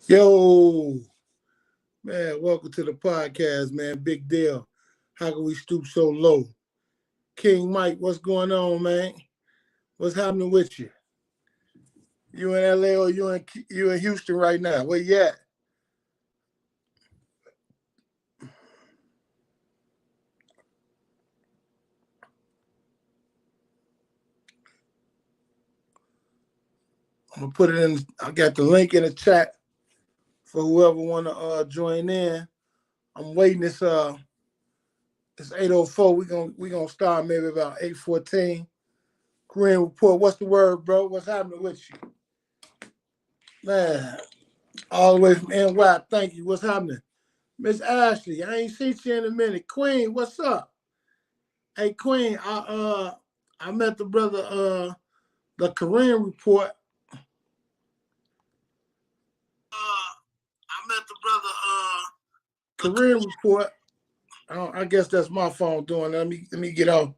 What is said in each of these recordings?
Yo, man, welcome to the podcast, man. Big deal. How can we stoop so low? King Mike, what's going on, man? What's happening with you? You in LA or you in Houston right now? Where you at? I'm gonna put it in. I got the link in the chat for whoever wanna join in. I'm waiting. It's 8:04. We gonna start maybe about 8:14. Korean report. What's the word, bro? What's happening with you, man? All the way from NY. Thank you. What's happening? Miss Ashley, I ain't seen you in a minute. Queen, what's up? Hey Queen, I met the brother the Korean report. I met the brother Korean report. I guess that's my phone doing. Let me get on.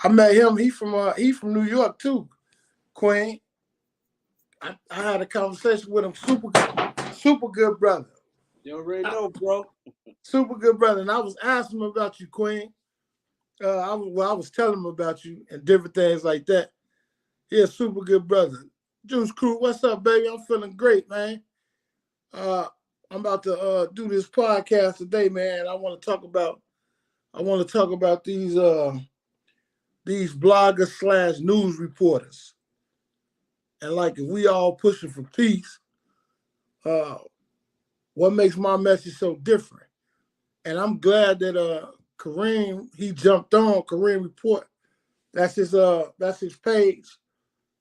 I met him. He from New York too. Queen. I had a conversation with him. Super good brother. You already know, bro. Super good brother. And I was asking him about you, Queen. I was telling him about you and different things like that. He a super good brother. Juice Crew, what's up, baby? I'm feeling great, man. I'm about to do this podcast today, man. I want to talk about these bloggers / news reporters. And like if we all pushing for peace, what makes my message so different? And I'm glad that Kareem, he jumped on Kareem Report. That's his page.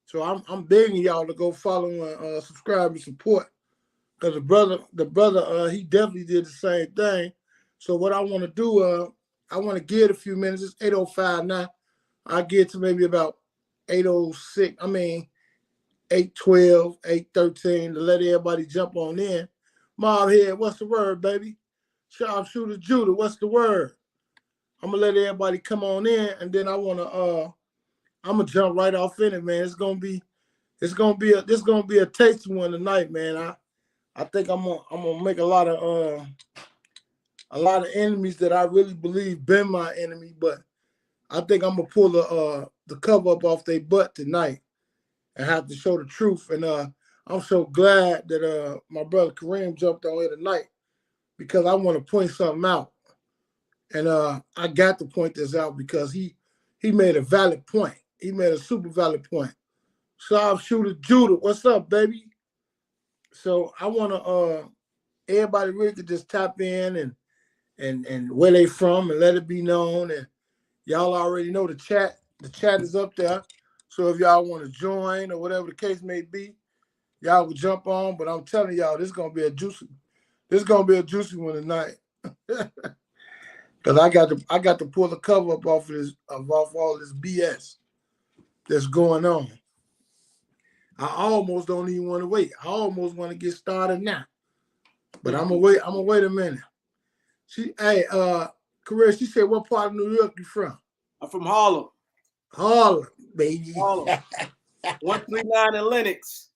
So I'm begging y'all to go follow and subscribe and support. Because the brother, he definitely did the same thing. So what I want to do, I want to give it a few minutes. It's 8:05 now. I'll get to maybe about 8:06. 8:12, 8:13 to let everybody jump on in. Mobhead, what's the word, baby? Sharpshooter Judah, what's the word? I'm gonna let everybody come on in, and then I'm gonna jump right off in it, man. It's gonna be a tasty one tonight, man. I think I'm gonna make a lot of enemies that I really believe been my enemy, but I think I'm gonna pull the cover up off their butt tonight and have to show the truth. And I'm so glad that my brother Kareem jumped on here tonight because I want to point something out. And I got to point this out because he made a valid point. He made a super valid point. Sharpshooter Judah, what's up, baby? So I want to everybody really could just tap in and where they from and let it be known. And y'all already know the chat. The chat is up there. So if y'all want to join or whatever the case may be, y'all will jump on. But I'm telling y'all, this is gonna be a juicy one tonight. Cause I got to pull the cover up off all this BS that's going on. I almost don't even want to wait. I almost want to get started now. But I'm gonna wait a minute. Career, she said, what part of New York you from? I'm from Harlem. Harlem, baby. Harlem. 139 in Lenox.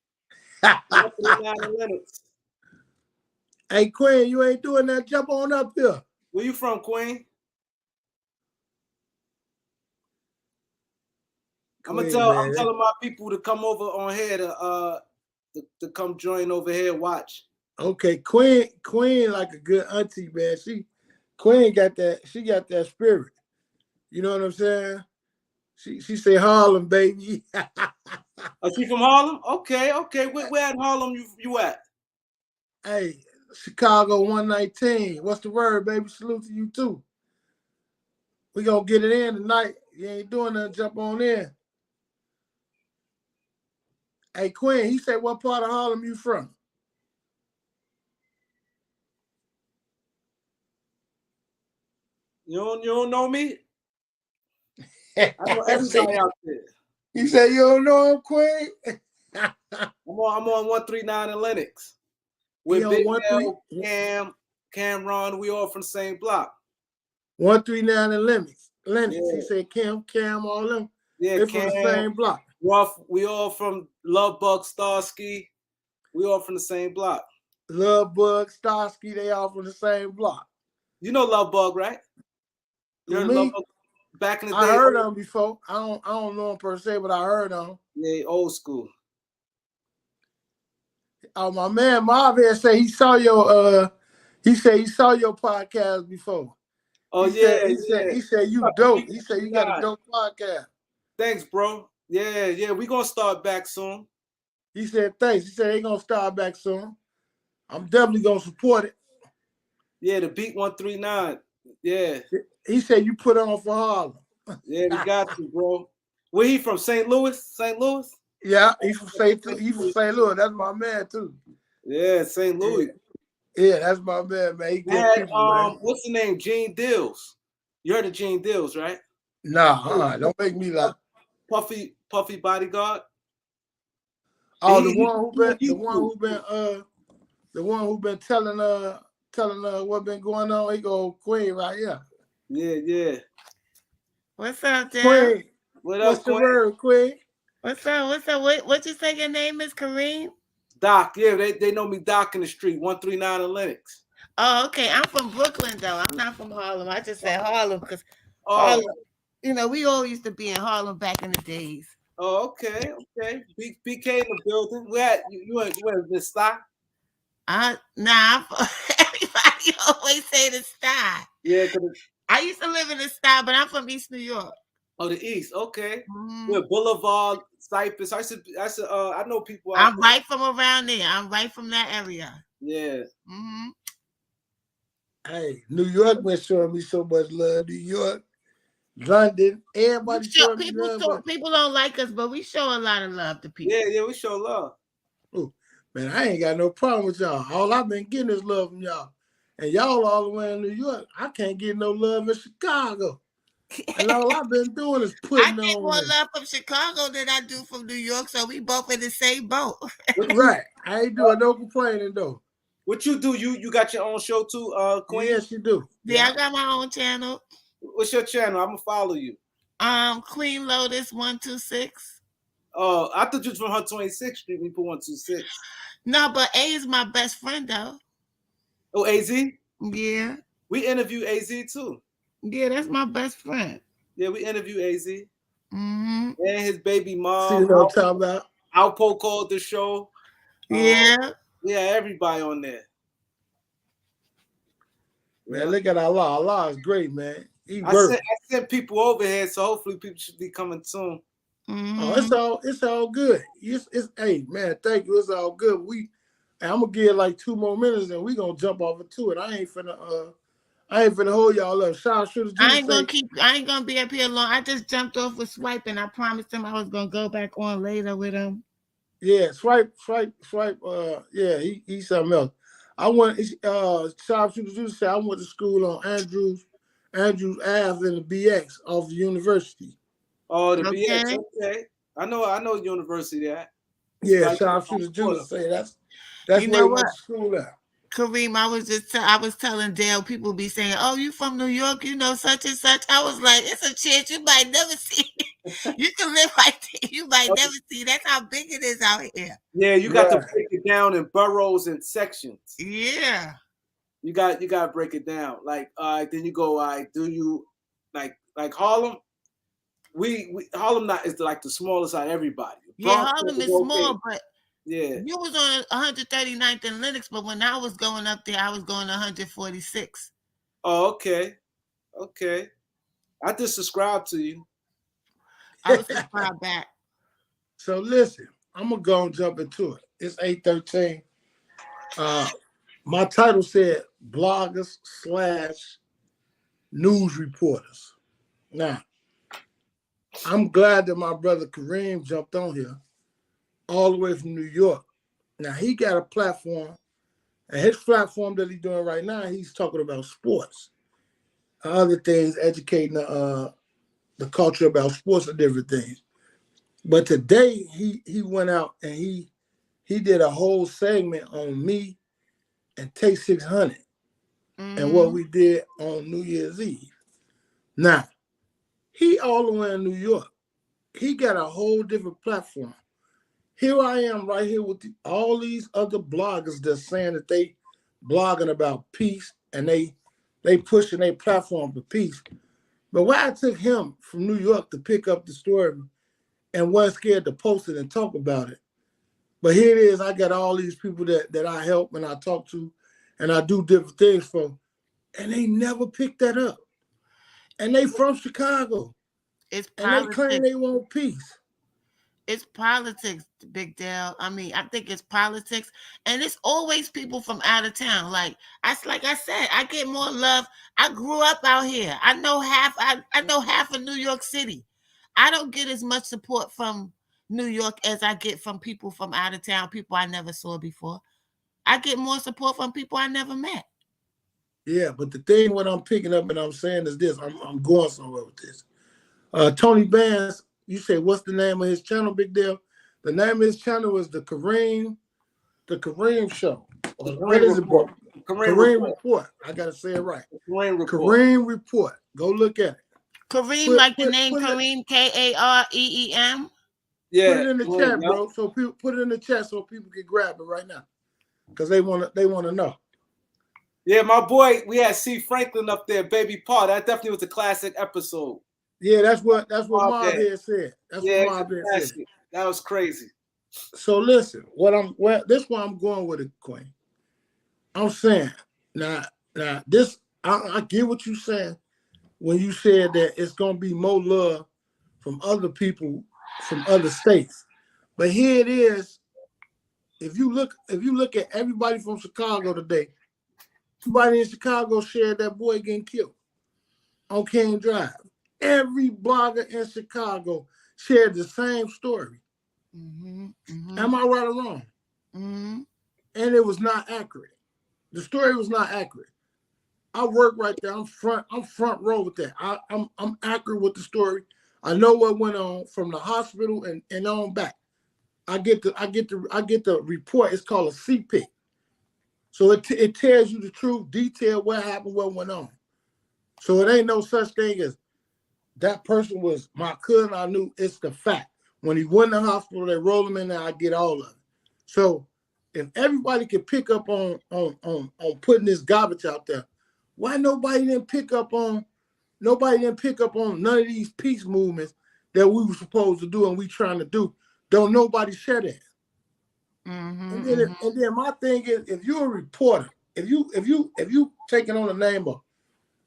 139 in Lenox. Hey, Queen, you ain't doing that. Jump on up here. Where you from, Queen? I'm telling my people to come over on here to come join over here and watch. Okay, Queen like a good auntie, man. Queen got that spirit. You know what I'm saying? She say Harlem, baby. Are she from Harlem? Okay. Where at Harlem you at? Hey, Chicago 119. What's the word, baby? Salute to you too. We gonna get it in tonight. You ain't doing nothing. Jump on in. Hey, Queen, he said, what part of Harlem you from? You don't know me? I know everybody out there. He said, you don't know him, Queen? I'm on 139 in Lenox. With Big L, Cameron, we all from the same block. 139 in Lenox. Yeah. He said Cam, all them. Yeah, they're from the same block. Ruff, we all from Love Bug, Starsky. We all from the same block. Love Bug, Starsky, they all from the same block. You know Love Bug, right? You heard Love Bug back in the day? I heard him before. I don't know him per se, but I heard him. Yeah, old school. My man Marv here say he saw your he saw your podcast before. Oh, he said you dope. He said you got a dope podcast. Thanks, bro. Yeah, we gonna start back soon. He said thanks. He said they gonna start back soon. I'm definitely gonna support it. Yeah, the Beat 139. Yeah. He said you put on for Harlem. Yeah, we got you, bro. Where he from? St. Louis? St. Louis? Yeah, he's from St. Louis. That's my man too. Yeah, St. Louis. Yeah, that's my man, man. He good people, man. What's the name? Gene Dills. You heard of Gene Dills, right? Nah, don't make me laugh. Puffy Bodyguard. Oh, the one who been telling what been going on. He go Queen right here. Yeah. What's up, Dan? Queen. What's the word, Queen? What's up? What you say your name is, Kareem? Doc. Yeah, they know me Doc in the street, 139 in Lenox. Oh, okay. I'm from Brooklyn though. I'm not from Harlem. I just said Harlem because Harlem, we all used to be in Harlem back in the days. Oh, okay. BK in the building. You at the stock? Nah. Everybody always say the Sty. Yeah, I used to live in the Sty, but I'm from East New York. Oh, the East. Okay. Mm-hmm. We're Boulevard, Cypress. I know people. I'm right from around there. I'm right from that area. Yeah. Mm-hmm. Hey, New York been showing me so much love. New York, London, everybody showing me love. People don't like us, but we show a lot of love to people. Yeah, we show love. Oh, man, I ain't got no problem with y'all. All I've been getting is love from y'all. And y'all all the way in New York. I can't get no love in Chicago. And all I've been doing is putting on. I get more love from Chicago than I do from New York, so we both in the same boat. Right. I ain't doing no complaining though. What you do? You got your own show too, Queen? Yes, you do. Yeah, I got my own channel. What's your channel? I'm gonna follow you. Queen Lotus 126. Oh, I thought you was from 126th Street. We put 126. No, but A is my best friend though. Oh, AZ? Yeah. We interview AZ too. Yeah, that's my best friend. Yeah, we interview AZ. Mm-hmm. And his baby mom. See what I'm talking about? Alpo called the show. Yeah. Yeah, everybody on there. Man, look at Allah. Allah is great, man. I sent people over here, so hopefully people should be coming soon. Mm-hmm. Oh, it's all good. It's hey man, thank you. It's all good. I'm gonna give like 2 more minutes and we gonna jump off into it. I ain't finna hold y'all up. I ain't gonna be up here long. I just jumped off with Swipe and I promised him I was gonna go back on later with him. Yeah, Swipe. Yeah, he's something else. I went. Sharpshooter say I went to school on Andrews Ave in the BX off the university. Oh, the BX. Okay, I know university that. Yeah, Sharpshooter Junior say that's where he went to school at. Kareem, I was telling Dale, people be saying, "Oh, you from New York? You know such and such." I was like, "It's a chance you might never see. You can live right there. You might never see. That's how big it is out here." Yeah, you got to break it down in boroughs and sections. Yeah, you got to break it down. Like, then you go, do you like Harlem? We Harlem is like the smallest out of everybody. Yeah, Harlem is small, but. Yeah, you was on 139th in Lenox, but when I was going up there, I was going to 146. Oh, okay. I just subscribed to you. I was subscribed back. So listen, I'm gonna go and jump into it. It's 8:13. My title said bloggers / news reporters. Now, I'm glad that my brother Kareem jumped on here. All the way from New York. Now he got a platform, and his platform that he's doing right now, he's talking about sports, other things, educating the culture about sports and different things. But today he went out and he did a whole segment on me and Take 600 and what we did on New Year's Eve. Now he all the way in New York. He got a whole different platform. Here I am right here with all these other bloggers that's saying that they blogging about peace and they pushing their platform for peace. But why I took him from New York to pick up the story and wasn't scared to post it and talk about it. But here it is, I got all these people that I help and I talk to and I do different things for, and they never pick that up. And they from Chicago. It's and they claim politics. they want peace. It's politics, Big Dale. I mean, I think it's politics, and it's always people from out of town. Like I said, I get more love. I grew up out here. I know half. I know half of New York City. I don't get as much support from New York as I get from people from out of town, people I never saw before. I get more support from people I never met. Yeah, but the thing what I'm picking up and I'm saying is this. I'm going somewhere with this. Tony Bands, you say what's the name of his channel, Big Deal? The name of his channel is the Kareem Show. What is it, bro? Kareem Report. I gotta say it right. Kareem Report. Go look at it. Kareem, like the name Kareem, Kareem. Yeah. Put it in the chat, bro. So people put it in the chat so people can grab it right now, because they wanna know. Yeah, my boy, we had C. Franklin up there, Baby Paul. That definitely was a classic episode. Yeah, that's what Marvin said. That's what Marvin said. That was crazy. So listen, this is where I'm going with it, Queen. I'm saying now this I get what you're saying when you said that it's gonna be more love from other people from other states. But here it is. If you look at everybody from Chicago today, everybody in Chicago shared that boy getting killed on King Drive. Every blogger in Chicago shared the same story. Mm-hmm, mm-hmm. Am I right or wrong? Mm-hmm. And it was not accurate. The story was not accurate. I work right there. I'm front row with that. I'm accurate with the story. I know what went on from the hospital and on back. I get the report. It's called a CPIC. So it tells you the truth, detail what happened, what went on. So it ain't no such thing as that person was my cousin. I knew. It's the fact. When he went in the hospital, they rolled him in there. I get all of it. So if everybody could pick up on putting this garbage out there, why nobody didn't pick up on none of these peace movements that we were supposed to do and we trying to do? Don't nobody share that. Mm-hmm, and then my thing is, if you're a reporter, if you taking on the name of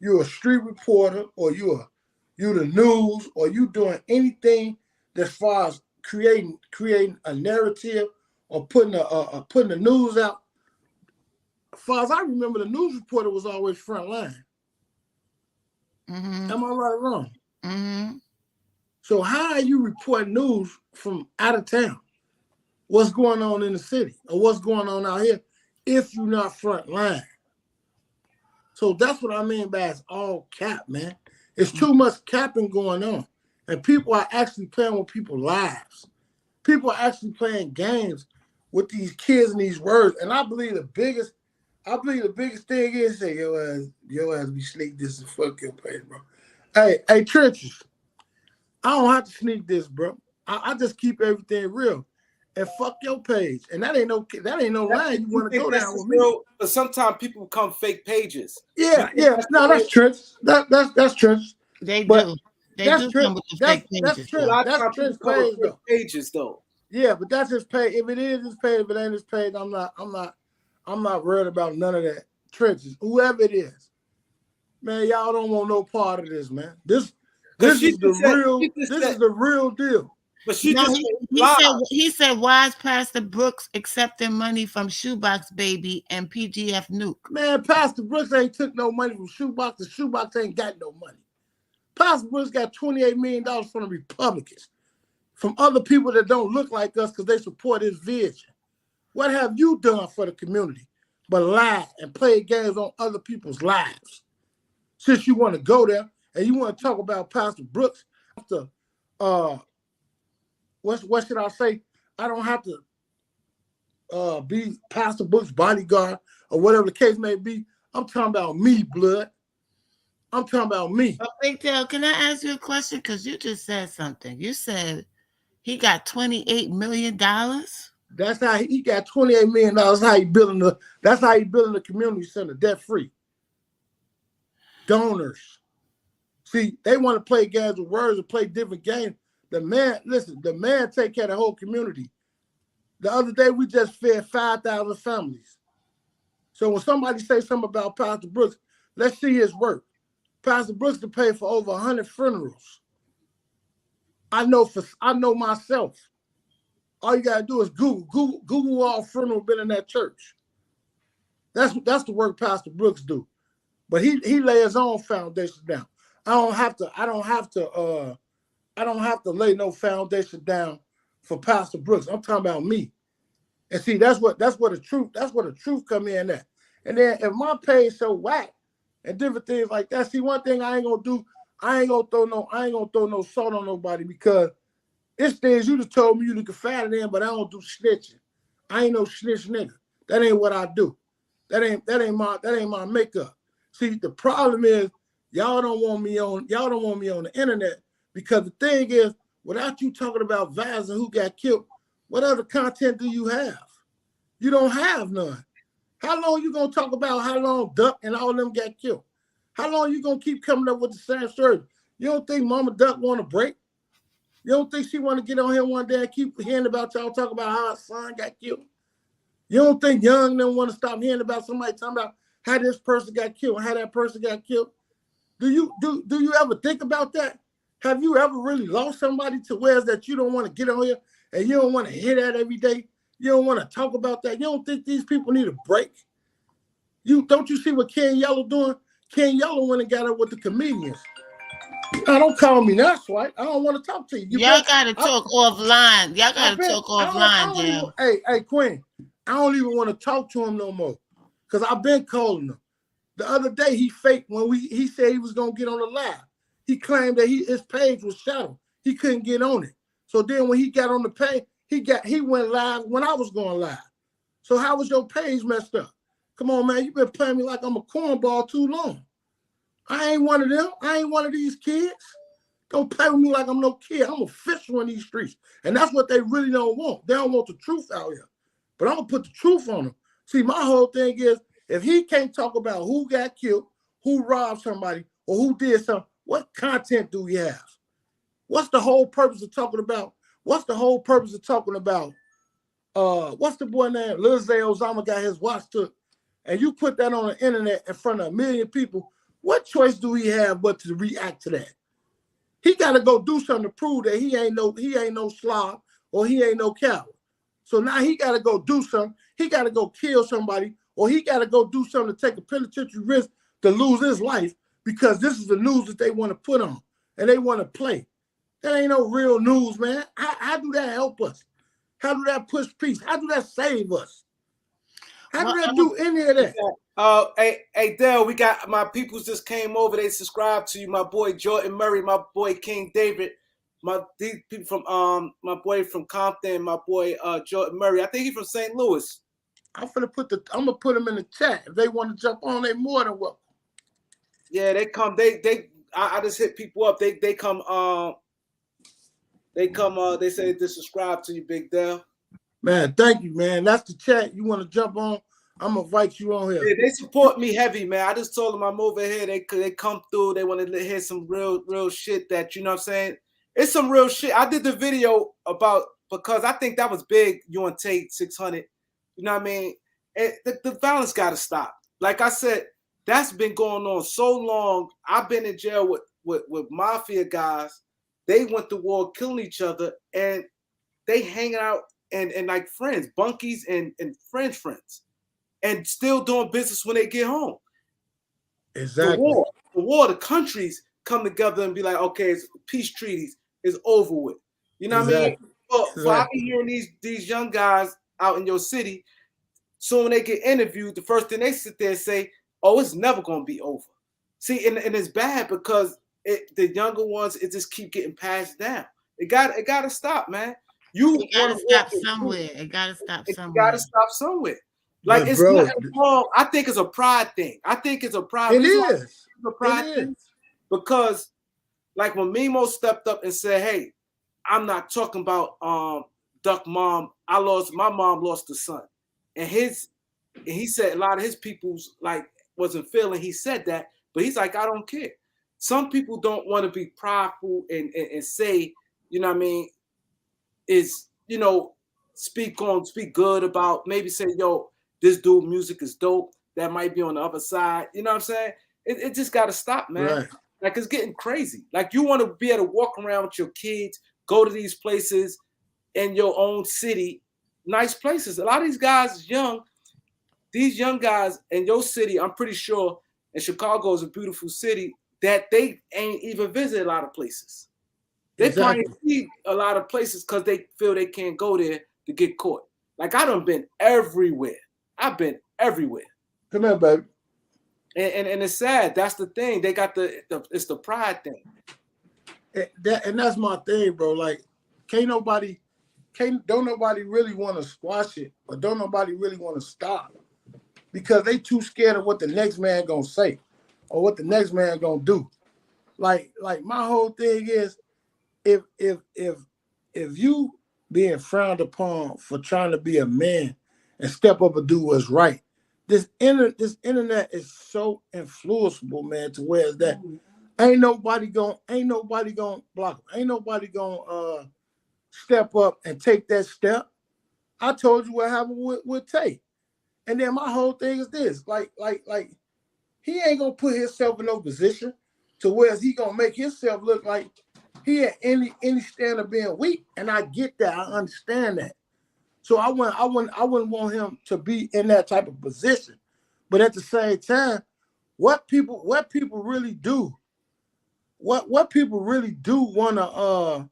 you're a street reporter or you're the news or you doing anything as far as creating a narrative or putting the news out. As far as I remember, the news reporter was always front line. mm-hmm. Am I right or wrong? Mm-hmm. So how are you reporting news from out of town? What's going on in the city or what's going on out here if you're not front line? So that's what I mean by it's all cap, man. It's too much capping going on. And people are actually playing with people's lives. People are actually playing games with these kids and these words. And I believe the biggest thing is say, your ass be sneak this and fuck your page, bro. Hey, Trenches, I don't have to sneak this, bro. I just keep everything real. And fuck your page. And that ain't no line you want to go down with me. But sometimes people become fake pages. Yeah. No, that's Trenches. That's Trenches. They do. They do come with the fake pages. That's Trenches' page, though. Pages, though. Yeah, but that's his page. If it is his page, if it ain't his page, I'm not worried about none of that. Trenches, whoever it is, man, y'all don't want no part of this, man. This is the real deal. But he said, why is Pastor Brooks accepting money from Shoebox Baby and PGF Nuke? Man, Pastor Brooks ain't took no money from Shoebox. The Shoebox ain't got no money. Pastor Brooks got $28 million from the Republicans, from other people that don't look like us because they support his vision. What have you done for the community but lie and play games on other people's lives? Since you want to go there and you want to talk about Pastor Brooks, what should I say? I don't have to be Pastor Brooks' bodyguard or whatever the case may be. I'm talking about me, blood. I'm talking about me. Big Dale, can I ask you a question? Because you just said something. You said He got $28 million. That's how he got $28 million. That's how he building the community center debt free. Donors. See, they want to play games with words and play different games. The man take care of the whole community. The other day we just fed 5,000 families. So when somebody says something about Pastor Brooks, let's see his work. Pastor Brooks can pay for over 100 funerals. I know myself. All you gotta do is Google all funeral been in that church. That's the work Pastor Brooks do. But he lay his own foundation down. I don't have to lay no foundation down for Pastor Brooks. I'm talking about me. And see, that's where the truth come in at. And then if my page so whack and different things like that, see, one thing I ain't gonna do, I ain't gonna throw no salt on nobody, because it's things you just told me you to confide in, but I don't do snitching. I ain't no snitch nigga. That ain't what I do. That ain't my makeup. See, the problem is y'all don't want me on the internet, because the thing is, without you talking about violence and who got killed, what other content do you have? You don't have none. How long you gonna talk about how long Duck and all of them got killed? How long you gonna keep coming up with the same story? You don't think Mama Duck want a break? You don't think she want to get on here one day and keep hearing about y'all talk about how her son got killed? You don't think Young don't want to stop hearing about somebody talking about how this person got killed and how that person got killed? Do you ever think about that? Have you ever really lost somebody to where that you don't want to get on here and you don't want to hear that every day? You don't want to talk about that. You don't think these people need a break? Don't you see what Ken Yellow doing? Ken Yellow went and got up with the comedians. Now, don't call me that, right? I don't want to talk to you. Y'all got to talk offline. Y'all got to talk offline, Dale. Hey, Quinn, I don't even want to talk to him no more, because I've been calling him. The other day, he faked when he said he was going to get on the live. He claimed that his page was shadowed. He couldn't get on it. So then when he got on the page, he went live when I was going live. So how was your page messed up? Come on, man. You've been playing me like I'm a cornball too long. I ain't one of them. I ain't one of these kids. Don't play with me like I'm no kid. I'm official in these streets. And that's what they really don't want. They don't want the truth out here. But I'm going to put the truth on them. See, my whole thing is, if he can't talk about who got killed, who robbed somebody, or who did something, what content do we have? What's the whole purpose of talking about? What's the boy name? Lil Zay Osama got his watch took, and you put that on the internet in front of 1 million people. What choice do he have but to react to that? He got to go do something to prove that he ain't no slob or he ain't no coward. So now he got to go do something. He got to go kill somebody, or he got to go do something to take a penitentiary risk to lose his life, because this is the news that they want to put on and they want to play. That ain't no real news, man. How do that help us? How do that push peace? How do that save us? How do that do any of that? Hey, Dale, we got my peoples just came over. They subscribed to you. My boy Jordan Murray, my boy King David, these people from my boy from Compton, my boy Jordan Murray. I think he's from St. Louis. I'm gonna put them in the chat. If they want to jump on, they more than welcome. Yeah, they come. I just hit people up. They come. They say they subscribe to you, Big Dale. Man, thank you, man. That's the chat. You want to jump on? I'm gonna invite you on here. Yeah, they support me heavy, man. I just told them I'm over here. They come through. They want to hear some real shit that, you know what I'm saying? It's some real shit. I did the video because I think that was big. You and Tate 600. You know what I mean? The violence got to stop. Like I said, that's been going on so long. I've been in jail with mafia guys. They went to war, killing each other, and they hanging out and like friends, bunkies and friends, and still doing business when they get home. Exactly. The countries come together and be like, okay, it's peace treaties is over with. You know what I mean? So I be hearing these young guys out in your city. So when they get interviewed, the first thing they sit there and say, "Oh, it's never gonna be over." See, and it's bad because the younger ones, it just keep getting passed down. It got to stop, man. It got to stop somewhere. It got to stop somewhere. Like, it's nothing wrong. I think it's a pride thing. It's a pride thing. Because like when Mimo stepped up and said, "Hey, I'm not talking about Duck Mom. My mom lost a son, and he said a lot of his people's like wasn't feeling. He said that, but he's like, I don't care. Some people don't want to be prideful and say, you know what I mean, is, you know, speak good about, maybe say, yo, this dude music is dope. That might be on the other side. You know what I'm saying? It just got to stop, man. Right. Like, it's getting crazy. Like, you want to be able to walk around with your kids, go to these places in your own city, nice places. A lot of these guys young. These young guys in your city, I'm pretty sure, and Chicago is a beautiful city, that they ain't even visit a lot of places. They probably see a lot of places because they feel they can't go there to get caught. Like, I done been everywhere. I've been everywhere. Come here, baby. And it's sad. That's the thing. They got it's the pride thing. And that's my thing, bro. Like, don't nobody really want to squash it, or don't nobody really want to stop, because they too scared of what the next man gonna say or what the next man gonna do. Like my whole thing is, if you being frowned upon for trying to be a man and step up and do what's right, this internet is so influenceable, man, to where it's that ain't nobody gonna block them. Ain't nobody gonna step up and take that step. I told you what happened with Tay. And then my whole thing is this, like he ain't gonna put himself in no position to where he gonna make himself look like he had any stand of being weak. And I get that, I understand that. So I wouldn't want him to be in that type of position. But at the same time, what people really do, what people really do wanna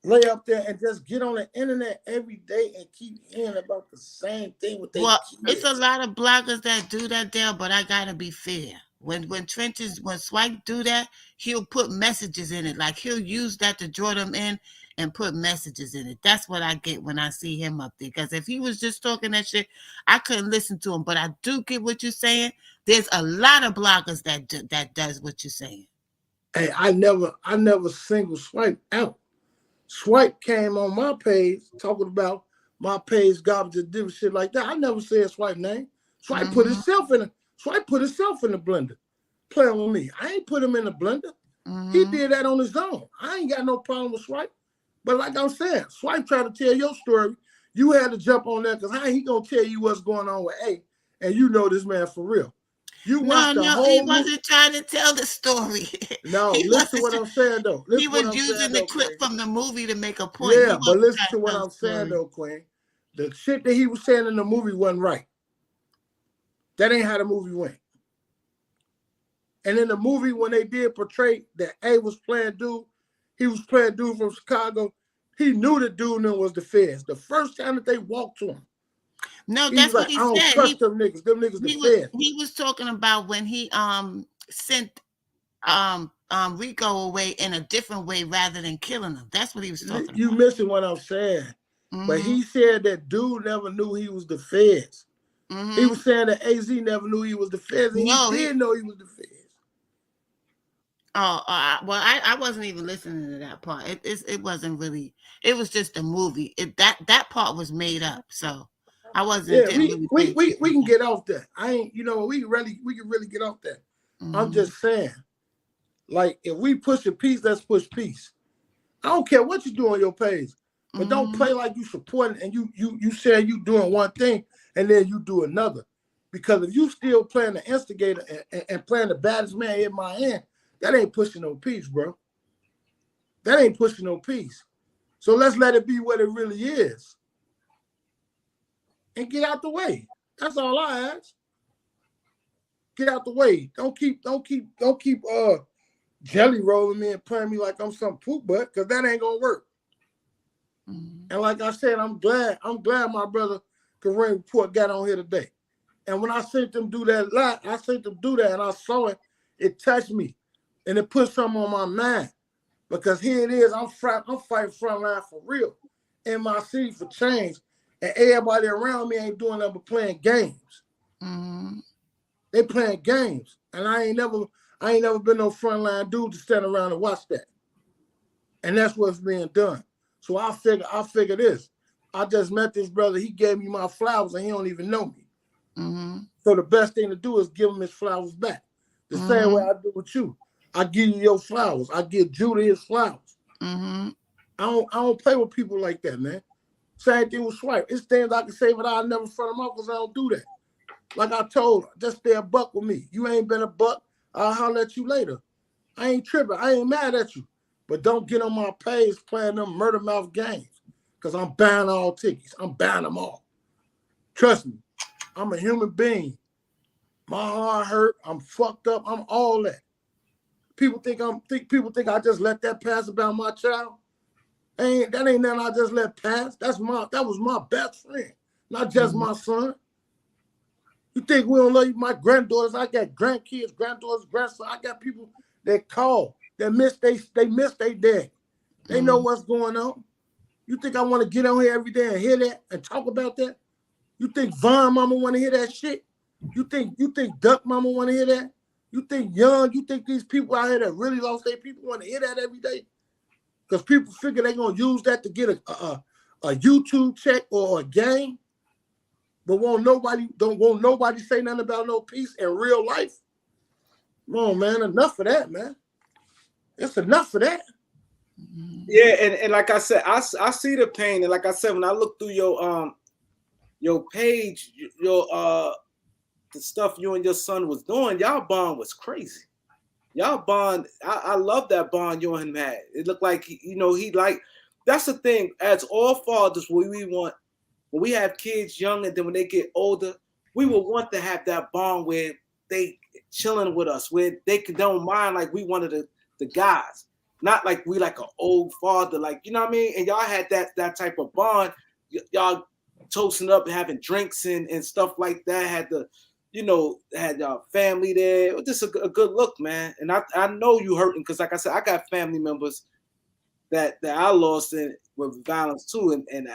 lay up there and just get on the internet every day and keep hearing about the same thing with their kids. It's a lot of bloggers that do that there, but I gotta be fair. When Swipe do that, he'll put messages in it. Like, he'll use that to draw them in and put messages in it. That's what I get when I see him up there. Because if he was just talking that shit, I couldn't listen to him. But I do get what you're saying. There's a lot of bloggers that does what you're saying. Hey, I never single Swipe out. Swipe came on my page talking about my page garbage and different shit like that. I never said Swipe name. Swipe put himself in the blender, playing with me. I ain't put him in the blender. He did that on his own. I ain't got no problem with Swipe. But like I'm saying, Swipe trying to tell your story. You had to jump on that, because how he gonna tell you what's going on with A, and you know this man for real. You watched the whole he wasn't trying to tell the story. No, listen to what I'm saying, though. He was using the clip from the movie to make a point. Yeah, but listen to what I'm saying, though, Queen. The shit that he was saying in the movie wasn't right. That ain't how the movie went. And in the movie, when they did portray that A was playing dude, he was playing dude from Chicago, he knew the dude was the feds. The first time that they walked to him, no, that's what he said. I don't trust them niggas. Them niggas the feds. He was talking about when he sent Rico away in a different way rather than killing him. That's what he was talking about. You missing what I'm saying. But he said that dude never knew he was the feds. He was saying that AZ never knew he was the feds, and he did know he was the feds. Well, I wasn't even listening to that part. It wasn't really. It was just a movie. That part was made up. So I wasn't. Yeah, we can get off that. I ain't. You know, we can really get off that. I'm just saying, like, if we push a piece, let's push peace. I don't care what you do on your page, but don't play like you supporting and you say you doing one thing and then you do another. Because if you still playing the instigator and playing the baddest man in my hand, that ain't pushing no peace, bro. That ain't pushing no peace. So let's let it be what it really is. And get out the way. That's all I ask. Get out the way. Don't keep jelly rolling me and playing me like I'm some poop butt, because that ain't gonna work. And like I said, I'm glad my brother Kareem Report got on here today. And when I seen them do that and I saw it, it touched me. And it put something on my mind. Because here it is, I'm fighting frontline for real. In my city for change. And everybody around me ain't doing nothing but playing games. They playing games. And I ain't never been no frontline dude to stand around and watch that. And that's what's being done. So I figure this. I just met this brother. He gave me my flowers and he don't even know me. Mm-hmm. So the best thing to do is give him his flowers back. The same way I do with you. I give you your flowers. I give Judah his flowers. Mm-hmm. I don't play with people like that, man. Same thing with Swipe. It's things I can say, but I'll never front them up because I don't do that. Like I told her, just stay a buck with me. You ain't been a buck. I'll holler at you later. I ain't tripping. I ain't mad at you. But don't get on my page playing them murder mouth games because I'm banning all tickets. I'm banning them all. Trust me. I'm a human being. My heart hurt. I'm fucked up. I'm all that. People think I just let that pass about my child. That ain't nothing I just let pass. That was my best friend, not just my son. You think we don't love you? My granddaughters, I got grandkids, granddaughters, grandsons. I got people that call, that miss their dad. They know what's going on. You think I want to get on here every day and hear that and talk about that? You think Vaughn mama want to hear that shit? You think Duck mama want to hear that? You think these people out here that really lost their people want to hear that every day? Because people figure they're going to use that to get a YouTube check or a game, but won't nobody say nothing about no peace in real life? Come on, man. Enough of that, man. It's enough of that. Yeah, and like I said, I see the pain. And like I said, when I look through your page, the stuff you and your son was doing, y'all bond was crazy. Y'all bond, I love that bond you and him had. It looked like, that's the thing. As all fathers, we want, when we have kids young and then when they get older, we will want to have that bond where they chilling with us, where they don't mind like we one of the guys. Not like we like an old father, like, you know what I mean? And y'all had that type of bond. Y'all toasting up and having drinks and stuff like that. Had y'all family there. It was just a good look, man. And I know you hurting because, like I said, I got family members that I lost with violence too. And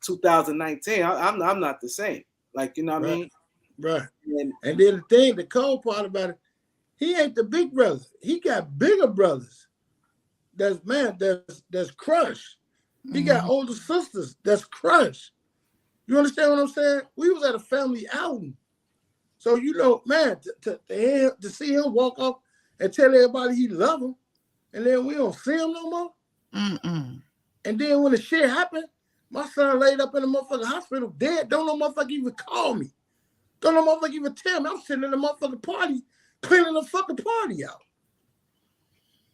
2019, I'm not the same. Like, you know what I mean? Right. And then the cold part about it, he ain't the big brother. He got bigger brothers. That's crushed. He got older sisters that's crushed. You understand what I'm saying? We was at a family outing. So, man, to see him walk off and tell everybody he love him, and then we don't see him no more. And then when the shit happened, my son laid up in the motherfucking hospital dead. Don't no motherfucker even call me. Don't no motherfucker even tell me. I'm sitting in the motherfucking party, cleaning the fucking party out.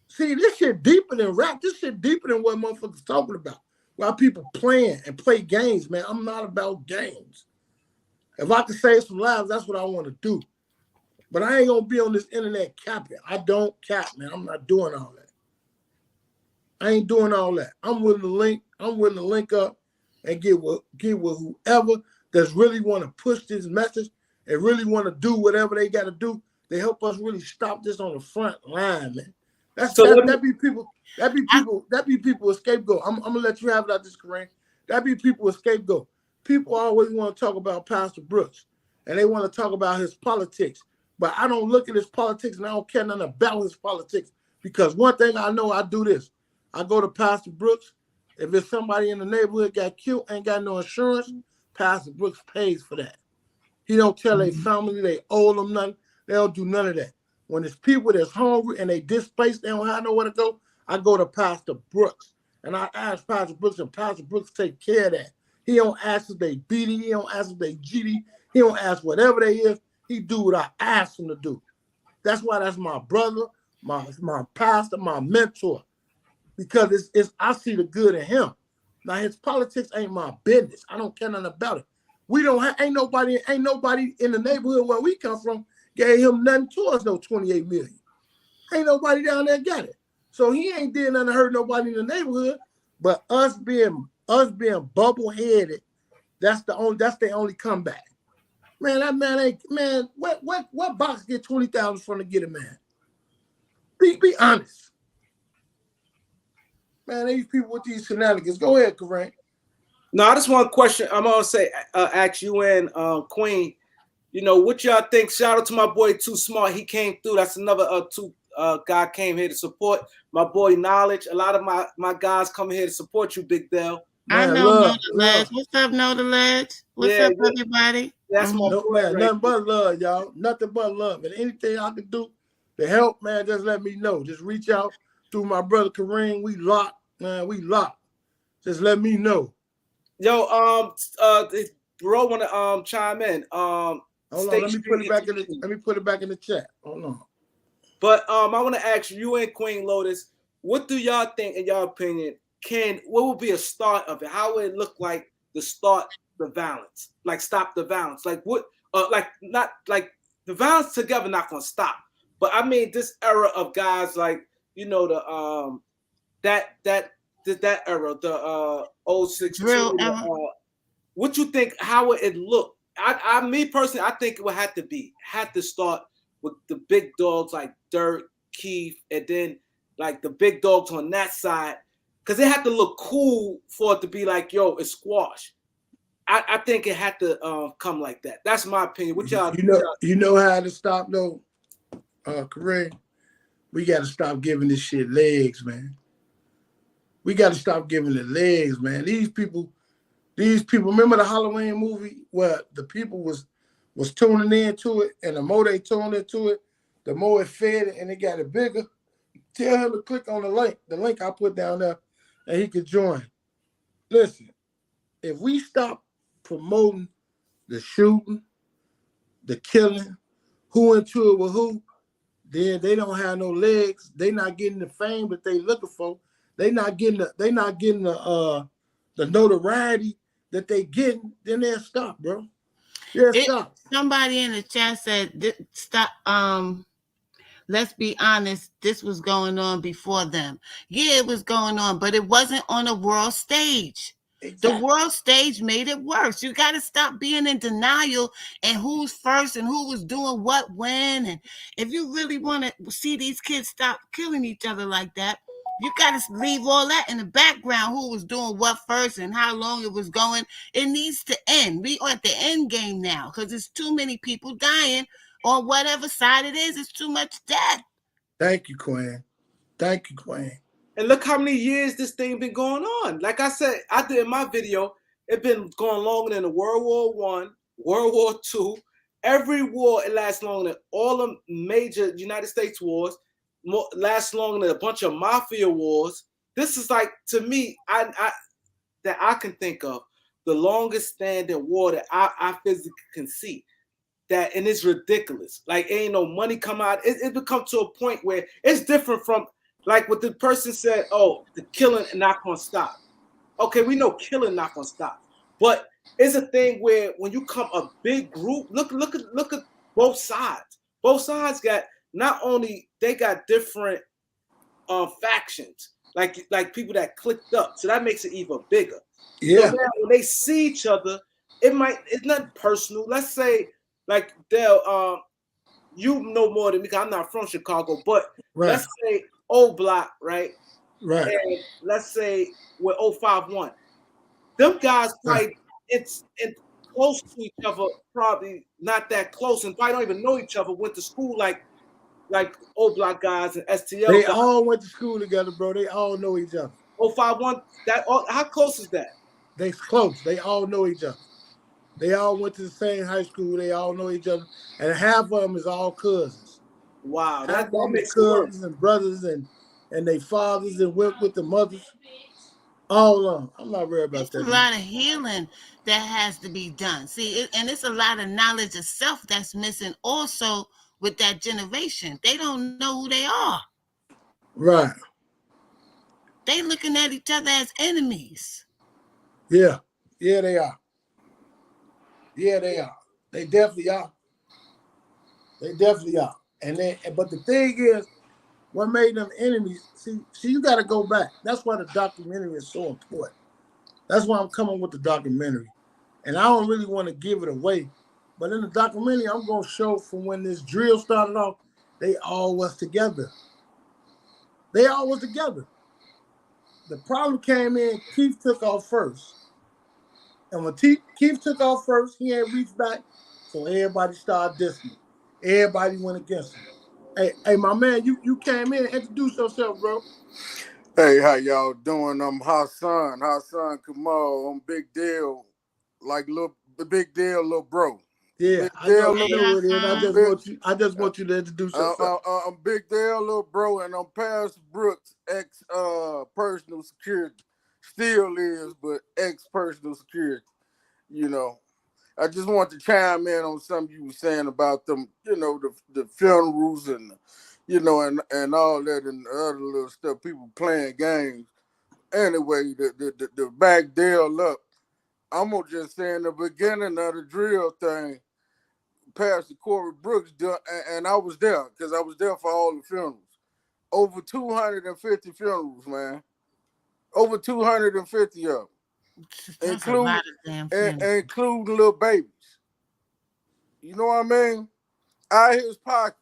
See, this shit deeper than rap. This shit deeper than what motherfuckers talking about. While people playing and play games, man, I'm not about games. If I can save some lives, that's what I want to do. But I ain't going to be on this internet capping. I don't cap, man. I'm not doing all that. I ain't doing all that. I'm willing to link up and get with whoever that's really want to push this message and really want to do whatever they got to do to help us really stop this on the front line, man. That be people a scapegoat. I'm gonna let you have it out this, Kareem. That be people a scapegoat. People always want to talk about Pastor Brooks and they want to talk about his politics. But I don't look at his politics and I don't care nothing about his politics because one thing I know, I do this. I go to Pastor Brooks. If it's somebody in the neighborhood got killed, ain't got no insurance, Pastor Brooks pays for that. He don't tell their family they owe them nothing. They don't do none of that. When it's people that's hungry and they displaced, they don't have nowhere to go, I go to Pastor Brooks. And I ask Pastor Brooks, and Pastor Brooks take care of that. He don't ask if they BD, he don't ask if they GD, he don't ask whatever they is. He do what I ask him to do. That's why that's my brother, my pastor, my mentor. Because it's I see the good in him. Now his politics ain't my business. I don't care nothing about it. We don't have ain't nobody in the neighborhood where we come from gave him nothing towards no 28 million. Ain't nobody down there got it. So he ain't did nothing to hurt nobody in the neighborhood. But us being bubble-headed, that's the only comeback. Man, that man ain't what box get 20,000 from to get a man? Be honest. Man, these people with these shenanigans. Go ahead, Kareem. No, I just want a question. I'm gonna say ask you and Queen. What y'all think? Shout out to my boy Too Smart. He came through. That's another guy came here to support my boy Knowledge. A lot of my guys come here to support you, Big Dell. I know Know the Ledge. What's up, Know the Ledge? What's up, everybody? That's my boy. Man, nothing but love, y'all. Nothing but love. And anything I can do to help, man, just let me know. Just reach out through my brother Kareem. We locked, man. We locked. Just let me know. Yo, bro, wanna chime in. Hold on, let me put it back in the chat. Hold on. But I want to ask you and Queen Lotus, what do y'all think, in your opinion, what would be a start of it? How would it look like to start the violence? Like stop the violence? Like what? Not like the violence together not gonna stop. But I mean this era of guys like that era, the 06 what you think? How would it look? Me personally, I think it would have to start with the big dogs like Dirk, Keith, and then like the big dogs on that side, because it had to look cool for it to be like, yo, it's squash. I think it had to come like that. That's my opinion. What y'all? You know how to stop though, Kareem? We got to stop giving this shit legs, man. We got to stop giving it legs, man. These people. Remember the Halloween movie where the people was tuning into it, and the more they tuned into it, the more it fed it, and it got it bigger. Tell him to click on the link I put down there, and he could join. Listen, if we stop promoting the shooting, the killing, who into it with who, then they don't have no legs. They not getting the fame that they looking for. They not getting the notoriety that they getting. Then they'll stop, bro. Yeah, stop. Somebody in the chat said, "Stop." Let's be honest, this was going on before them. Yeah, it was going on, but it wasn't on a world stage. Exactly. The world stage made it worse. You got to stop being in denial and who's first and who was doing what when. And if you really want to see these kids stop killing each other like that, you got to leave all that in the background, who was doing what first and how long it was going. It needs to end. We are at the end game now because there's too many people dying on whatever side it is. It's too much death. Thank you, Queen. Thank you, Queen. And look how many years this thing been going on. Like I said, I did in my video, it been going longer than the World War I, World War II. Every war, it lasts longer than all the major United States wars. Lasts longer than a bunch of mafia wars. This is like, to me, that I can think of the longest standing war that I physically can see. That, and it's ridiculous. Like, ain't no money come out. It become to a point where it's different from like what the person said. Oh, the killing not gonna stop. Okay, we know killing not gonna stop, but it's a thing where when you come a big group, look at both sides. Both sides got. Not only they got different factions, like people that clicked up, so that makes it even bigger. Yeah. So now when they see each other, it's not personal. Let's say like Dale, you know more than me because I'm not from Chicago, but let's say O Block, right? Right. And let's say we're 051. Them guys probably it's close to each other, probably not that close, and probably don't even know each other. Went to school like O Block guys and STL. They guys. all went to school together, bro. They all know each other. 051. How close is that? They close. They all know each other. They all went to the same high school. They all know each other, and half of them is all cousins. Wow, that makes cousins and brothers and they fathers and went with the mothers. All of them. I'm not worried about that. It's a lot of healing that has to be done. See, and it's a lot of knowledge of self that's missing also. With that generation, they don't know who they are. Right. They looking at each other as enemies. Yeah. Yeah, they are. Yeah, they are. They definitely are. They definitely are. But the thing is, what made them enemies, see, you got to go back. That's why the documentary is so important. That's why I'm coming with the documentary. And I don't really want to give it away. But in the documentary, I'm going to show from when this drill started off, they all was together. They all was together. The problem came in, Keith took off first. And when Keith took off first, he ain't reached back, so everybody started dissing him. Everybody went against him. Hey, my man, you came in. Introduce yourself, bro. Hey, how y'all doing? I'm Hassan Kamal. I'm Big Deal, like the Big Deal, little bro. Yeah, Big I know Deal, who it is. I just want you to introduce yourself. I'm Big Deal, little bro, and I'm Pastor Brooks, ex personal security. Still is, but ex personal security. You know, I just want to chime in on something you were saying about them. You know, the funerals and and all that and the other little stuff. People playing games. Anyway, the back deal up. I'm gonna just say in the beginning of the drill thing, Pastor Corey Brooks done, and I was there because I was there for all the funerals. Over 250 funerals, man. Over 250 of them, That's a lot of damn funerals. including little babies. You know what I mean? Out of his pocket.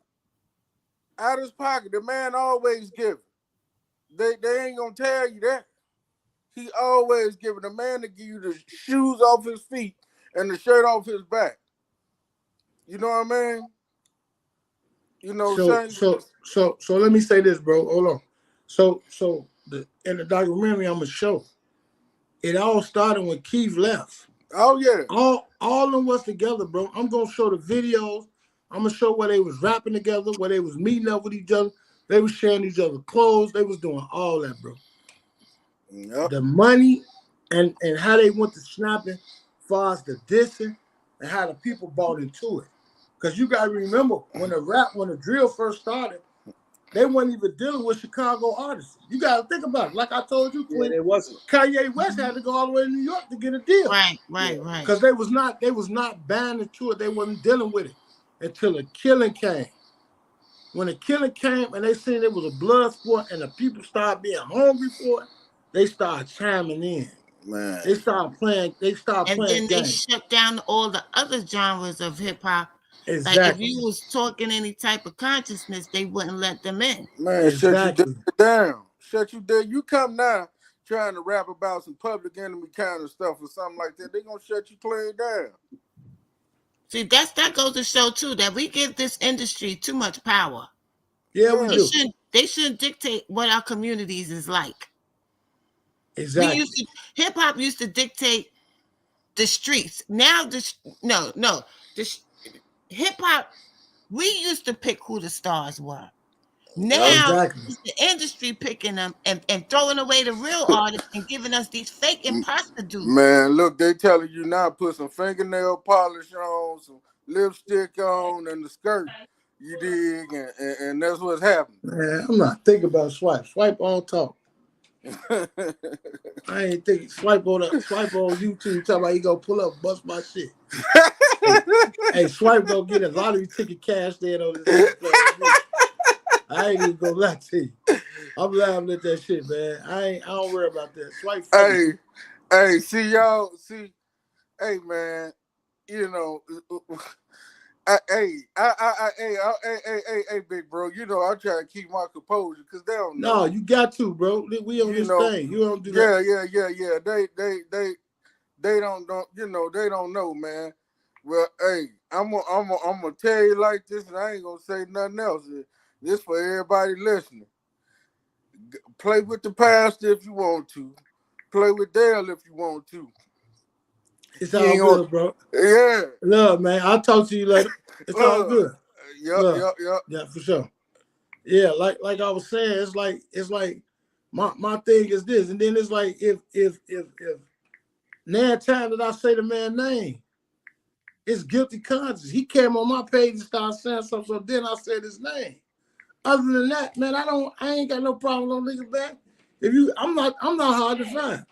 The man always giving. They ain't gonna tell you that. He always giving. The man to give you the shoes off his feet and the shirt off his back. You know what I mean? You know, so let me say this, bro. Hold on. So in the documentary I'm gonna show, it all started when Keith left. Oh yeah. All of them was together, bro. I'm gonna show the videos. I'm gonna show where they was rapping together, where they was meeting up with each other. They was sharing each other clothes. They was doing all that, bro. Yep. The money and how they went to snapping, as far as the dissing, and how the people bought into it. Because you gotta remember when the drill first started, they weren't even dealing with Chicago artists. You gotta think about it. Like I told you, Quinn, it wasn't. Kanye West had to go all the way to New York to get a deal. Right. Because they was not bound into it. They wasn't dealing with it until a killing came. When the killing came and they seen it was a blood sport and the people started being hungry for it, they started chiming in. Man. They started playing. And then they games. shut down all the other genres of hip hop. Exactly. Like if you was talking any type of consciousness, they wouldn't let them in. Man, exactly. Shut you down. Shut you down. You come now trying to rap about some Public Enemy kind of stuff or something like that, they gonna shut you clean down. See, that goes to show too that we give this industry too much power. Yeah, we do. They shouldn't dictate what our communities is like. Exactly. Hip hop used to dictate the streets. Now hip hop, we used to pick who the stars were. Now it's the industry picking them and throwing away the real artists and giving us these fake imposter dudes. Man, look, they telling you now put some fingernail polish on, some lipstick on, and the skirt. You dig, and that's what's happening. Man, I'm not thinking about Swipe. Swipe on talk. I ain't thinking Swipe on YouTube. Talking about he gonna pull up, bust my shit. hey, Swipe gonna get a lottery ticket cashed in on this. I ain't even gonna lie to you. I'm laughing at that shit, man. I don't worry about that. Swipe. Hey, see y'all. Hey, man. You know. Hey, big bro. You know, I try to keep my composure because they don't know. No, you got to, bro. We on this thing. You don't do that. Yeah. They don't. You know, they don't know, man. Well, hey, I'm gonna tell you like this, and I ain't gonna say nothing else. This for everybody listening. Play with the pastor if you want to. Play with Dale if you want to. It's all good, bro. Yeah. Love, man. I'll talk to you later. It's all good. Yep. Yeah, for sure. Yeah, like I was saying, it's like my thing is this, and then it's like if now time that I say the man's name, it's guilty conscience. He came on my page and started saying something, so then I said his name. Other than that, man, I ain't got no problem on niggas back. I'm not hard to find.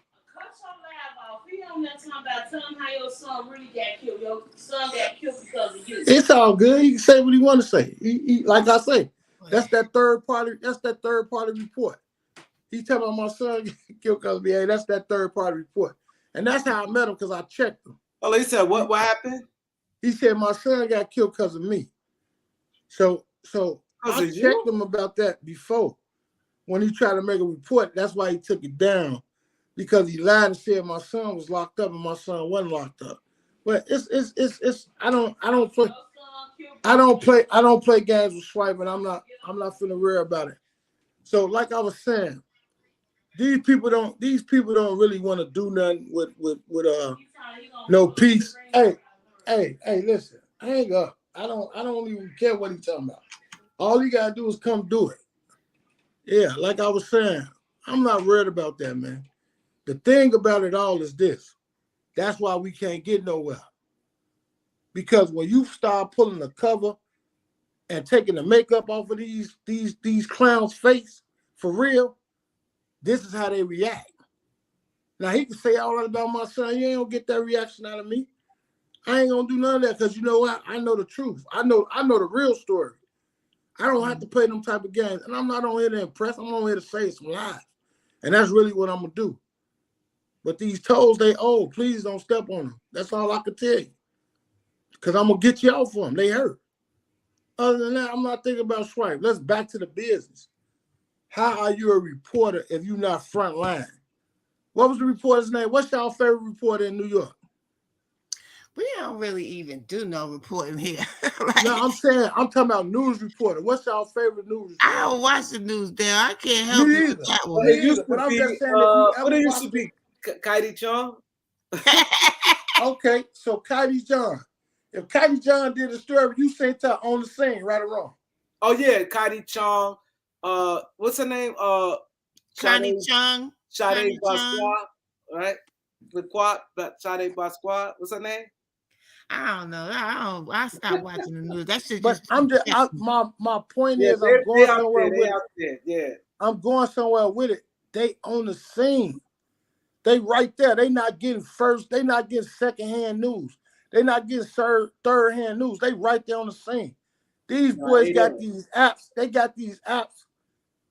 Tell him how your son really got killed. Your son got killed because of you. It's all good. He can say what he want to say. He like I say, that's that third party report. He tell me my son got killed because of me. Hey, that's that third party report. And that's how I met him because I checked him. Oh, he said what happened? He said my son got killed because of me. So I checked him about that before. When he tried to make a report, that's why he took it down. Because he lied and said my son was locked up and my son wasn't locked up. But it's I don't play. Your son killed I don't play games with Swipe, and I'm not finna worry about it. So like I was saying, these people don't really want to do nothing with no peace. Hey, listen, hang up. I don't even care what he's talking about. All you gotta do is come do it. Yeah, like I was saying, I'm not worried about that, man. The thing about it all is this. That's why we can't get nowhere. Because when you start pulling the cover and taking the makeup off of these clowns' face, for real, this is how they react. Now, he can say all that about my son. You ain't gonna get that reaction out of me. I ain't gonna do none of that because you know what? I know the truth. I know the real story. I don't have to play them type of games. And I'm not on here to impress. I'm on here to say some lies. And that's really what I'm gonna do. But these toes, they old. Please don't step on them. That's all I can tell you. Because I'm going to get you out for them. They hurt. Other than that, I'm not thinking about Swipe. Let's back to the business. How are you a reporter if you're not front line? What was the reporter's name? What's y'all favorite reporter in New York? We don't really even do no reporting here. No, I'm talking about news reporter. What's y'all favorite news reporter? I don't watch the news there. I can't help Me you either. with that Well, one. it used to But I'm be, just saying, if you ever what it used watch to be, Kaidi Chung. Okay, so Kaidi John. If Kaidi John did a story, you say to on the scene, right or wrong? Oh yeah, Kaidi Chung. What's her name? Connie Chung. Sade Basqua, right? With Quad, but Sade Basqua. What's her name? I don't know. I stopped watching the news. That shit But just my point Yeah, is I'm going out somewhere there, with out it. there. Yeah. I'm going somewhere with it. They on the scene. They right there. They not getting first. They not getting secondhand news. They not getting third-hand news. They right there on the scene. These boys got these apps. They got these apps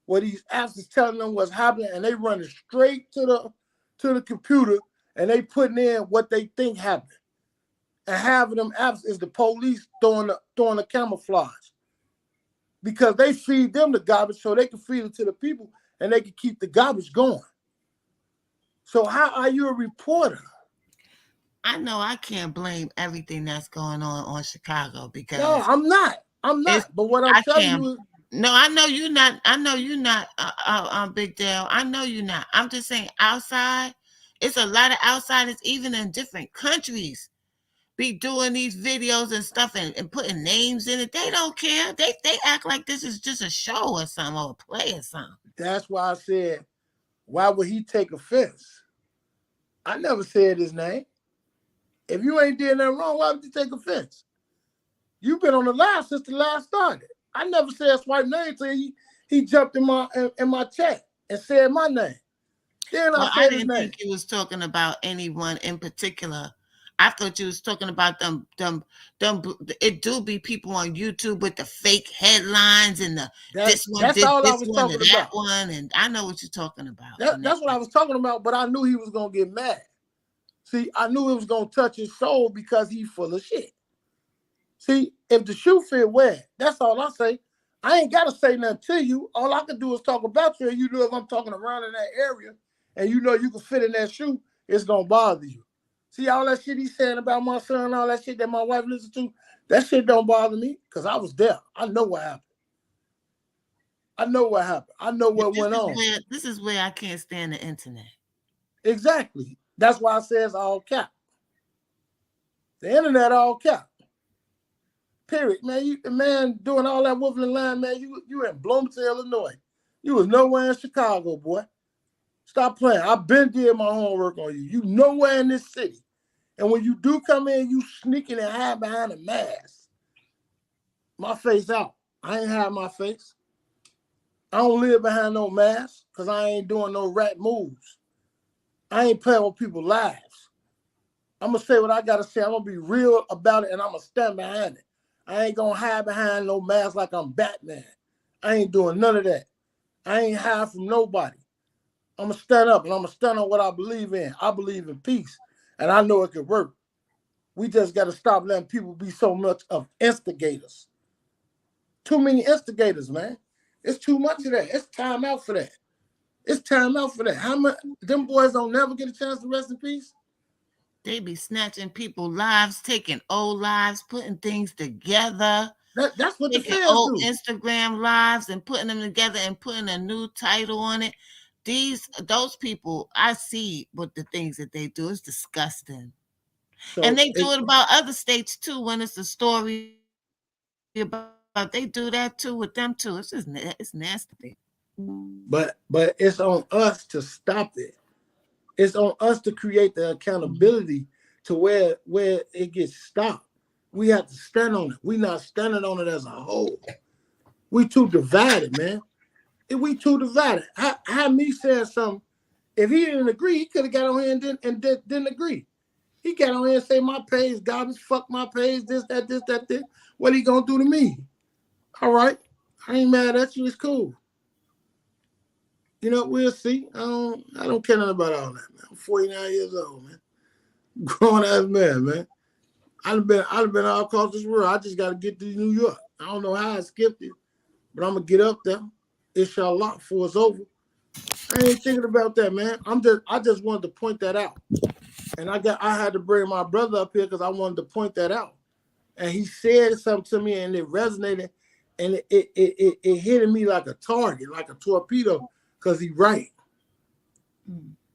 where these apps is telling them what's happening, and they running straight to the computer, and they putting in what they think happened. And half of them apps is the police throwing the camouflage. Because they feed them the garbage so they can feed it to the people and they can keep the garbage going. So how are you a reporter? I know I can't blame everything that's going on Chicago because no, I'm not. But what I'm telling you is no, I know you're not. I know you're not, Big Dale. I know you're not. I'm just saying outside, it's a lot of outsiders, even in different countries, be doing these videos and stuff and putting names in it. They don't care. They act like this is just a show or something or a play or something. That's why I said, why would he take offense? I never said his name. If you ain't doing nothing wrong, why would you take offense? You've been on the live since the live started. I never said Swipe name until he jumped in my chat and said my name. Then I didn't think he was talking about anyone in particular. I thought you was talking about them. It do be people on YouTube with the fake headlines and this one did this one and that one, and I know what you're talking about. That's what I was talking about, but I knew he was gonna get mad. See, I knew it was gonna touch his soul because he's full of shit. See, if the shoe fit, wear it. That's all I say. I ain't gotta say nothing to you. All I can do is talk about you, and you know if I'm talking around in that area, and you know you can fit in that shoe, it's gonna bother you. See all that shit he's saying about my son, all that shit that my wife listens to, that shit don't bother me because I was there. I know what happened. I know what happened. I know what went on. This is where I can't stand the internet. Exactly. That's why I say it's all cap. The internet all cap. Period, man. The man doing all that woofing line, man. You in Bloomington, Illinois. You was nowhere in Chicago, boy. Stop playing. I've been doing my homework on you. You nowhere in this city. And when you do come in, you sneaking and hide behind a mask. My face out. I ain't hide my face. I don't live behind no mask because I ain't doing no rat moves. I ain't playing with people's lives. I'm going to say what I got to say. I'm going to be real about it, and I'm going to stand behind it. I ain't going to hide behind no mask like I'm Batman. I ain't doing none of that. I ain't hide from nobody. I'm going to stand up, and I'm going to stand on what I believe in. I believe in peace, and I know it could work. We just got to stop letting people be so much of instigators. Too many instigators, man. It's too much of that. It's time out for that. It's time out for that. How much them boys don't never get a chance to rest in peace? They be snatching people's lives, taking old lives, putting things together. That's what the taking feds old do. Instagram lives and putting them together and putting a new title on it. Those people, I see what the things that they do. It's disgusting. So And they do it about other states too. When it's a story about, they do that too with them too. It's just it's nasty. but it's on us to stop it. It's on us to create the accountability to where it gets stopped. We have to stand on it. We're not standing on it as a whole. We too divided, man. If we too divided, how me said something. If he didn't agree, he could have got on here and didn't agree. He got on here and say my page garbage, fuck my page, this. What he gonna do to me? All right, I ain't mad at you. It's cool. You know, we'll see. I don't care nothing about all that, man. I'm 49 years old, man. Grown ass man. I've been all across this world. I just got to get to New York. I don't know how I skipped it, but I'm gonna get up there. Inshallah, before it's over. I ain't thinking about that, man. I just wanted to point that out, and I had to bring my brother up here because I wanted to point that out, and he said something to me, and it resonated, and it hit me like a target, like a torpedo, because he right.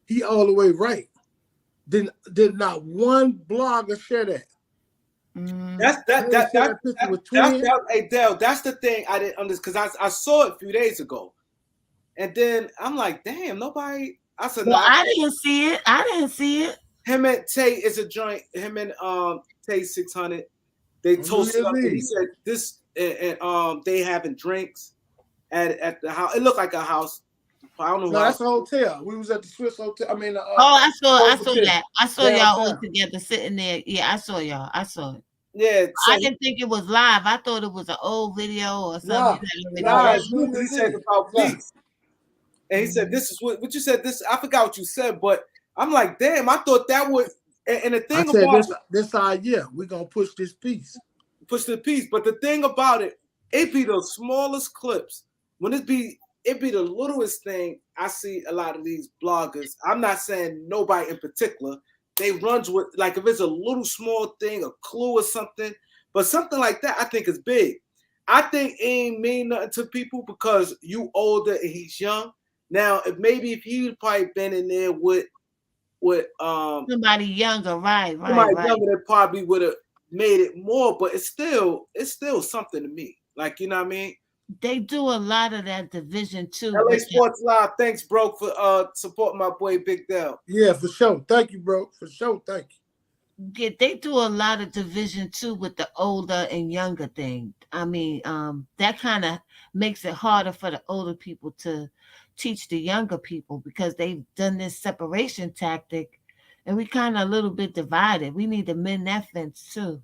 He all the way right. Did not one blogger share that? That's hey Dale, that's the thing I didn't understand because I saw it a few days ago, and then I'm like, damn, nobody. I said, well, I didn't see it. Him and Tay is a joint. Him and Tay 600. They toasted up. He said this, and they having drinks at the house. It looked like a house. I don't know. No, that's a hotel. We was at the Swiss Hotel. I mean, I saw that. I saw y'all all together sitting there. Yeah, I saw y'all. I saw it. Yeah, so I didn't think it was live. I thought it was an old video or something. He said about peace, and he said, "This is what you said." This I forgot what you said, but I'm like, damn, I thought that would. And the thing about this idea, we're gonna push this piece, But the thing about it be the smallest clips. When it be the littlest thing. I see a lot of these bloggers. I'm not saying nobody in particular. They runs with, like, if it's a little small thing, a clue or something, but something like that, I think is big. I think it ain't mean nothing to people because you older and he's young. Now, if he'd probably been in there with somebody younger, right? Younger, that probably would have made it more. But it's still something to me. Like, you know what I mean? They do a lot of that division too. LA Sports Live, thanks, bro, for supporting my boy Big Dell. Yeah, for sure. Thank you, bro. For sure, thank you. Yeah, they do a lot of division too with the older and younger thing. I mean, that kind of makes it harder for the older people to teach the younger people because they've done this separation tactic, and we kind of a little bit divided. We need to mend that fence too.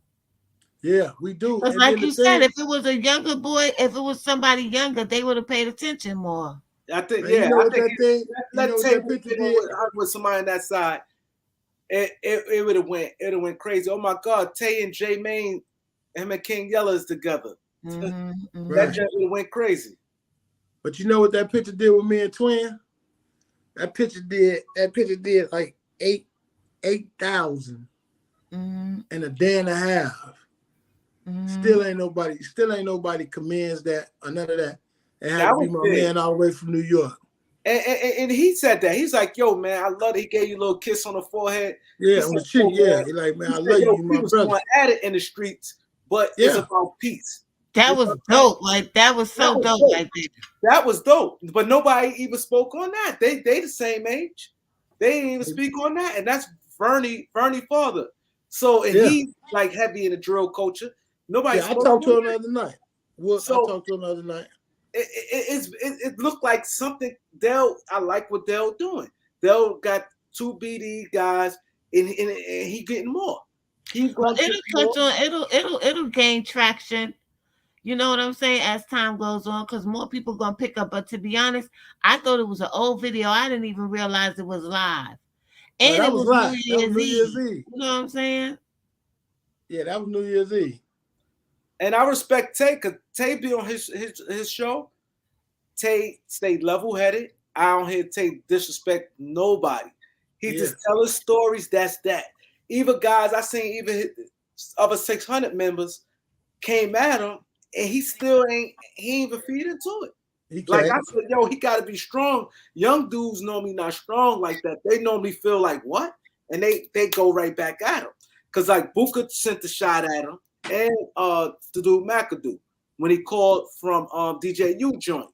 Yeah, we do. Because like you said, if it was a younger boy, if it was somebody younger, they would have paid attention more. I think, yeah. Let's take with somebody on that side. It would have went crazy. Oh my God, Tay and J Main, him and King Yeller's together. That just went crazy. But you know what that picture did with me and Twin? That picture did like 8,000 in a day and a half. Still ain't nobody commends that or none of that. And had to be my man all the way from New York. And he said that. He's like, yo, man, I love it. He gave you a little kiss on the forehead. Yeah, on the cheek, yeah. He's like, man, I love you, my brother. Going at it in the streets, but it's about peace. That was dope. Like, that was so dope. Like that was dope. But nobody even spoke on that. They the same age. They didn't even speak on that. And that's Bernie father. So and he's like heavy in the drill culture. Nobody. I talked to him the other night. I talked to him the other night. It looked like something Dell. I like what Dell doing. Dell got 2 BD guys, and he getting more. It'll gain traction. You know what I'm saying? As time goes on, because more people gonna pick up. But to be honest, I thought it was an old video. I didn't even realize it was live. And it was live. New Year's Eve. You know what I'm saying? Yeah, that was New Year's Eve. And I respect Tay because Tay be on his show. Tay stayed level-headed. I don't hear Tay disrespect nobody. He just tell his stories. That's that. Even guys, I seen even other 600 members came at him. and he still ain't even feed into it. He Like can't. I said, yo, he got to be strong. Young dudes normally not strong like that. They normally feel like what, and they go right back at him. Cause like Booker sent the shot at him, and the dude McAdoo when he called from DJU joint,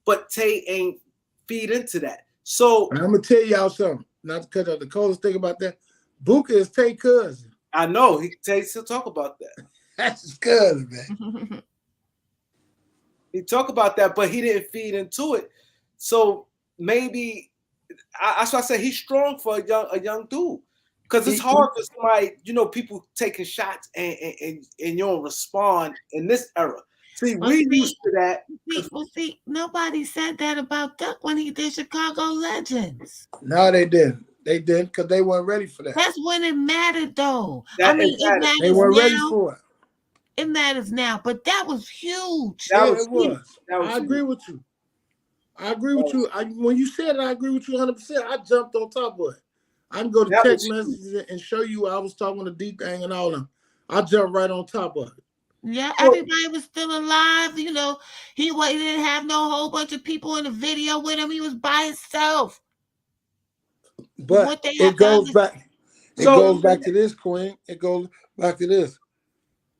but Tay ain't feed into that. So And I'm gonna tell y'all something. Not to cut out the coldest thing about that. Booker is Tay cousin. I know Tay still talk about that. That's his cousin, man. He talk about that, but he didn't feed into it. So maybe that's why I say he's strong for a young dude. Because it's hard for somebody, people taking shots and you don't respond in this era. See, we used to that. See, nobody said that about Duck when he did Chicago Legends. No, they didn't. They didn't because they weren't ready for that. That's when it mattered, though. It matters. They weren't now. ready for it. It matters now, but that was huge. It was. I agree with you. I agree with you. When you said it, I agree with you 100%. I jumped on top of it. I can go to text messages and show you I was talking to D-Thing and all them. I jumped right on top of it. Yeah, everybody was still alive. He didn't have no whole bunch of people in the video with him. He was by himself. But it goes back. It goes back to this, Queen. It goes back to this.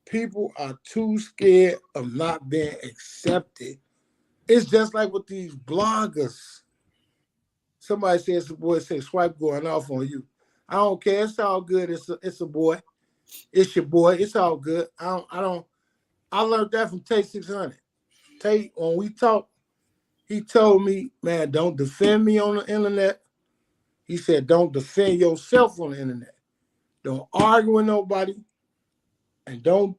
People are too scared of not being accepted. It's just like with these bloggers. Somebody says, boy, say swipe going off on you. I don't care. It's all good. It's a boy. It's your boy. It's all good. I learned that from Tate 600. Tate, when we talked, he told me, man, don't defend me on the internet. He said, don't defend yourself on the internet. Don't argue with nobody. And don't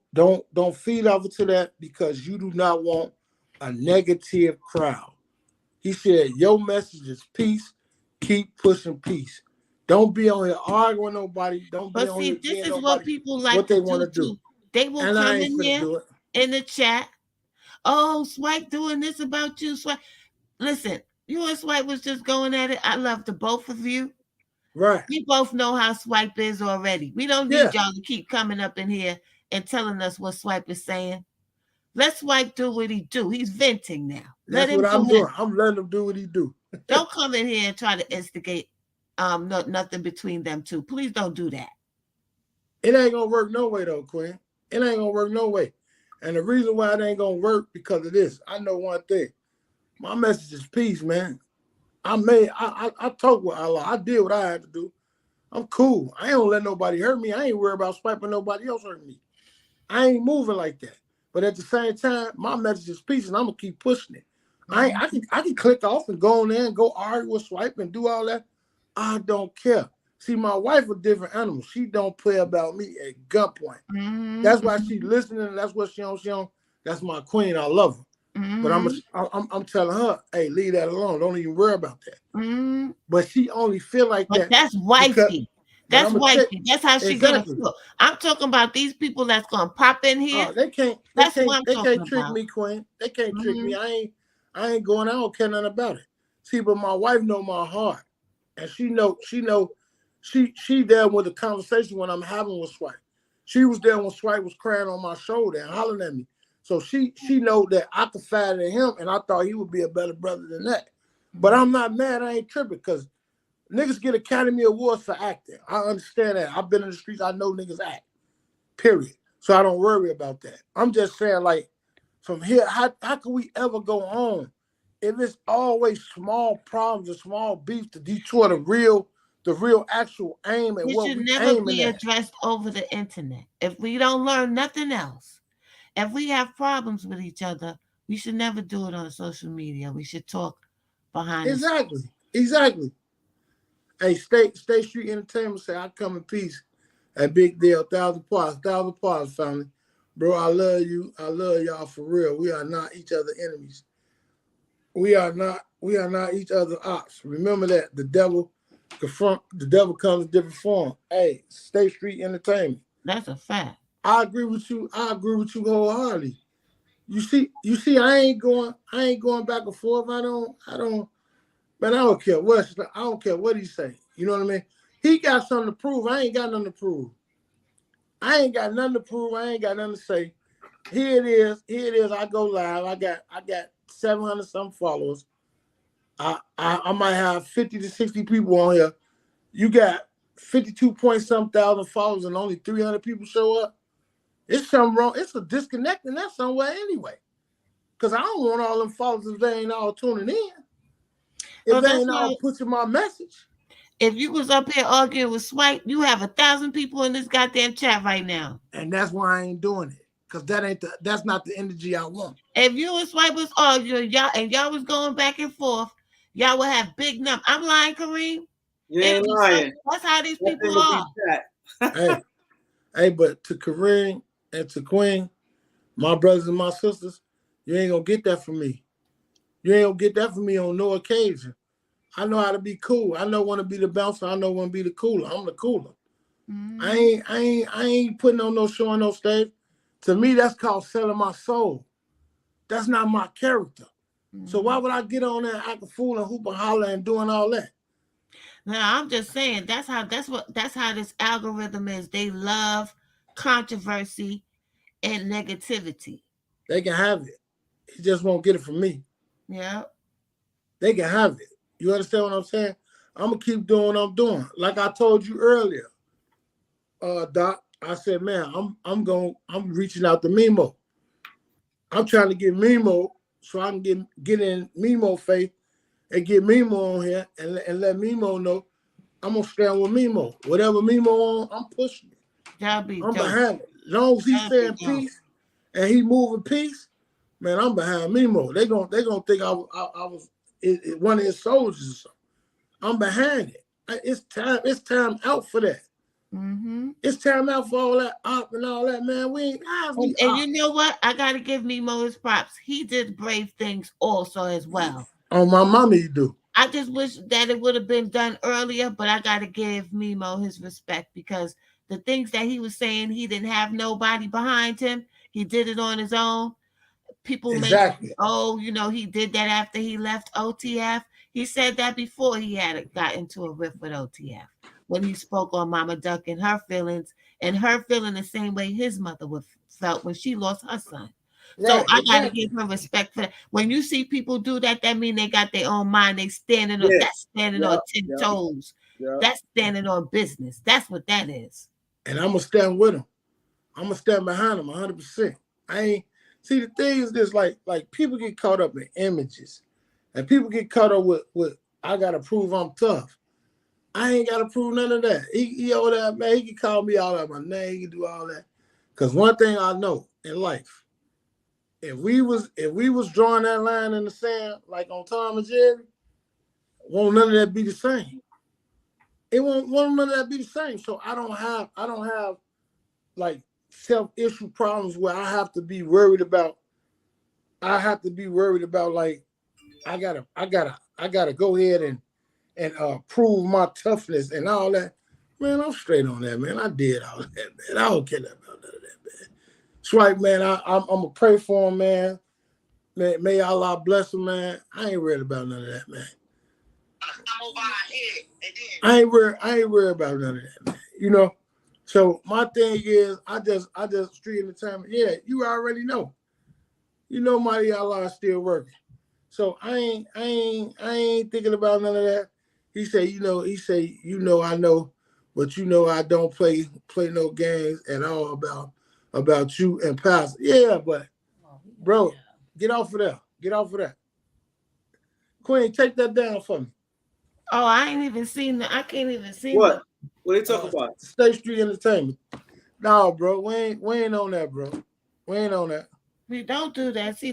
feed off to that because you do not want a negative crowd. He said, your message is peace. Keep pushing peace. Don't be on here arguing with nobody. Don't be on here. But see, this is what people like what they want to do. They will come in here in the chat. Oh, Swipe doing this about you. Swipe. Listen, you and Swipe was just going at it. I love the both of you. Right. We both know how Swipe is already. We don't need y'all to keep coming up in here and telling us what Swipe is saying. Let Swipe do what he do. He's venting now. That's what I'm doing. I'm letting him do what he do. Don't come in here and try to instigate nothing between them two. Please don't do that. It ain't gonna work no way though, Quinn. It ain't gonna work no way. And the reason why it ain't gonna work because of this. I know one thing. My message is peace, man. I talk with Allah. I did what I had to do. I'm cool. I ain't gonna let nobody hurt me. I ain't worried about swiping nobody else hurt me. I ain't moving like that. But at the same time, my message is peace, and I'm gonna keep pushing it. I can click off and go on there and go argue with Swipe and do all that. I don't care. See, my wife a different animal. She don't play about me at gunpoint. Mm-hmm. That's why she listening. That's what she on. That's my queen. I love her. Mm-hmm. But I'm telling her, hey, leave that alone. Don't even worry about that. Mm-hmm. But she only feel like that. That's wifey. That's wifey. That's how she gonna feel. I'm talking about these people that's gonna pop in here. They can't trick me, Queen. They can't trick me. I ain't going. I don't care nothing about it. See, but my wife know my heart, and she there with the conversation when I'm having with Swipe. She was there when Swipe was crying on my shoulder and hollering at me. So she know that I could fight at him, and I thought he would be a better brother than that. But I'm not mad. I ain't tripping because niggas get Academy Awards for acting. I understand that. I've been in the streets. I know niggas act. Period. So I don't worry about that. I'm just saying, like, from here, how can we ever go on if it's always small problems and small beef to detour the real actual aim and what we aiming at? It should never be addressed over the internet. If we don't learn nothing else, if we have problems with each other, we should never do it on social media. We should talk behind. Exactly. Hey, State Street Entertainment say I come in peace. A big deal. 1,000 parts, family. Bro, I love you. I love y'all for real. We are not each other enemies. We are not each other ops. Remember that the devil comes in different form. Hey, State Street Entertainment. That's a fact. I agree with you wholeheartedly. You see, I ain't going back and forth. I don't care what he say. You know what I mean? He got something to prove. I ain't got nothing to prove. I ain't got nothing to say. Here it is. Here it is. I go live. I got 700 some followers. I might have 50 to 60 people on here. You got 52 point some thousand followers and only 300 people show up. It's something wrong. It's a disconnect in that somewhere anyway. Because I don't want all them followers if they ain't all tuning in. If they ain't all pushing my message. If you was up here arguing with Swipe, you have 1,000 people in this goddamn chat right now. And that's why I ain't doing it. Because that's not the energy I want. If you and Swipe was arguing, y'all was going back and forth, y'all would have big numbers. I'm lying, Kareem. You ain't lying. That's how these people are. hey, but to Kareem and to Queen, my brothers and my sisters, you ain't gonna get that from me. You ain't gonna get that from me on no occasion. I know how to be cool. I know when to be the bouncer. I know when to be the cooler. I'm the cooler. Mm-hmm. I ain't putting on no show on no stage. To me, that's called selling my soul. That's not my character. Mm-hmm. So why would I get on there and act a fool and hoop and holler and doing all that? Now I'm just saying that's how this algorithm is. They love controversy and negativity. They can have it. He just won't get it from me. Yeah. They can have it. You understand what I'm saying? I'm gonna keep doing what I'm doing. Like I told you earlier, Doc. I said, man, I'm reaching out to Mimo. I'm trying to get Mimo so I can get in Mimo faith and get Mimo on here and let Mimo know I'm gonna stand with Mimo. Whatever Mimo on, I'm pushing it. I'm behind it. As long as he's saying peace and he moving peace, man, I'm behind Mimo. They gonna think I was one of his soldiers or something. I'm behind it. It's time out for that. Mm-hmm. It's time out for all that op and all that, man. And you know what? I gotta give Mimo his props. He did brave things also as well. Oh, my mama, you do. I just wish that it would have been done earlier, but I gotta give Mimo his respect because the things that he was saying, he didn't have nobody behind him. He did it on his own. People exactly. He did that after he left OTF. He said that before he had got into a rift with OTF when he spoke on Mama Duck and her feelings and her feeling the same way his mother felt when she lost her son. Right, so I gotta give her respect for that. When you see people do that, that means they got their own mind. They standing on that's standing on 10 toes. Yeah. That's standing on business. That's what that is. And I'm gonna stand with him. I'm gonna stand behind him 100%. See, the thing is this, like people get caught up in images, and people get caught up with I gotta prove I'm tough. I ain't gotta prove none of that. He all that, man. He can call me all out my name. He can do all that. Cause one thing I know in life, if we was drawing that line in the sand like on Tom and Jerry, won't none of that be the same. It won't none of that be the same. So I don't have like self-issue problems where I have to be worried about like I gotta go ahead and prove my toughness and all that. Man, I'm straight on that, man. I did all that, man. I don't care about none of that, man. Swipe, man, I'm gonna pray for him, man. May Allah bless him, man. I ain't worried about none of that, man. I ain't worried about none of that, man. You know. So my thing is, I just street entertainment. Yeah, you already know. You know, Mighty Allah is still working. So I ain't thinking about none of that. He say, I know, but I don't play no games at all about you and Pastor. Yeah, but bro, get off of that. Get off of that. Queen, take that down for me. Oh, I ain't even seen that. I can't even see what. What are you talking about? State Street Entertainment. No, bro, we ain't on that, bro. We ain't on that. We don't do that. See,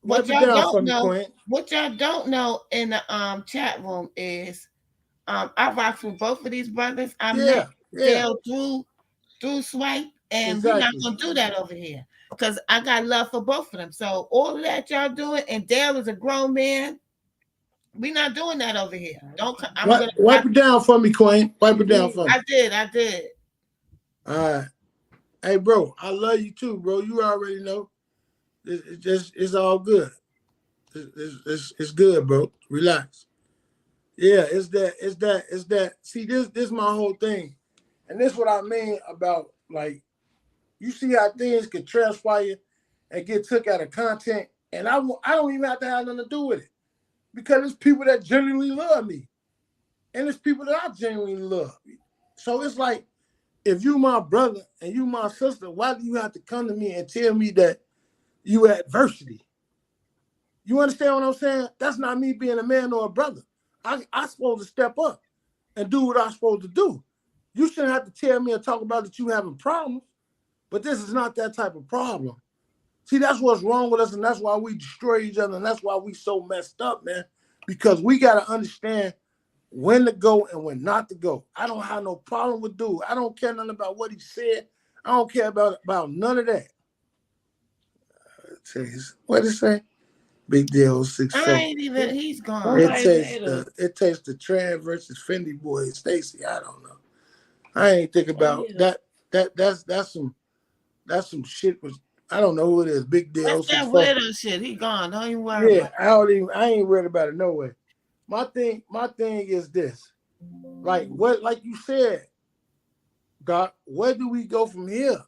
what y'all don't know. What y'all don't know in the chat room is, I rock with both of these brothers. I met Dale through Swipe, and we're not gonna do that over here because I got love for both of them. So all of that y'all doing, and Dale is a grown man. We're not doing that over here. Wipe it down for me, Queen. Wipe it down for me. I did. All right. Hey, bro, I love you too, bro. You already know. It's all good. It's good, bro. Relax. Yeah, it's that. See, this my whole thing. And this what I mean about, like, You see how things can transpire and get took out of content, and I don't even have to have nothing to do with it because it's people that genuinely love me, and it's people that I genuinely love. So it's like, if you my brother and you my sister, why do you have to come to me and tell me that you adversity? You understand what I'm saying? That's not me being a man or a brother. I supposed to step up and do what I'm supposed to do. You shouldn't have to tell me and talk about that you having problems, but this is not that type of problem. See, that's what's wrong with us, and that's why we destroy each other, and that's why we so messed up, man, because we got to understand when to go and when not to go. I don't have no problem with dude. I don't care nothing about what he said. I don't care about none of that. What did it say? Big deal 6'4". I ain't even. He's gone. It takes the Tran versus Fendi boy, Stacy. I don't know. I ain't think about that. That's some shit. Was I don't know who it is. Big deal. That's that weirdo shit. He gone. Don't even worry. Yeah, I ain't worried about it no way. My thing is this. Like you said, Doc, where do we go from here?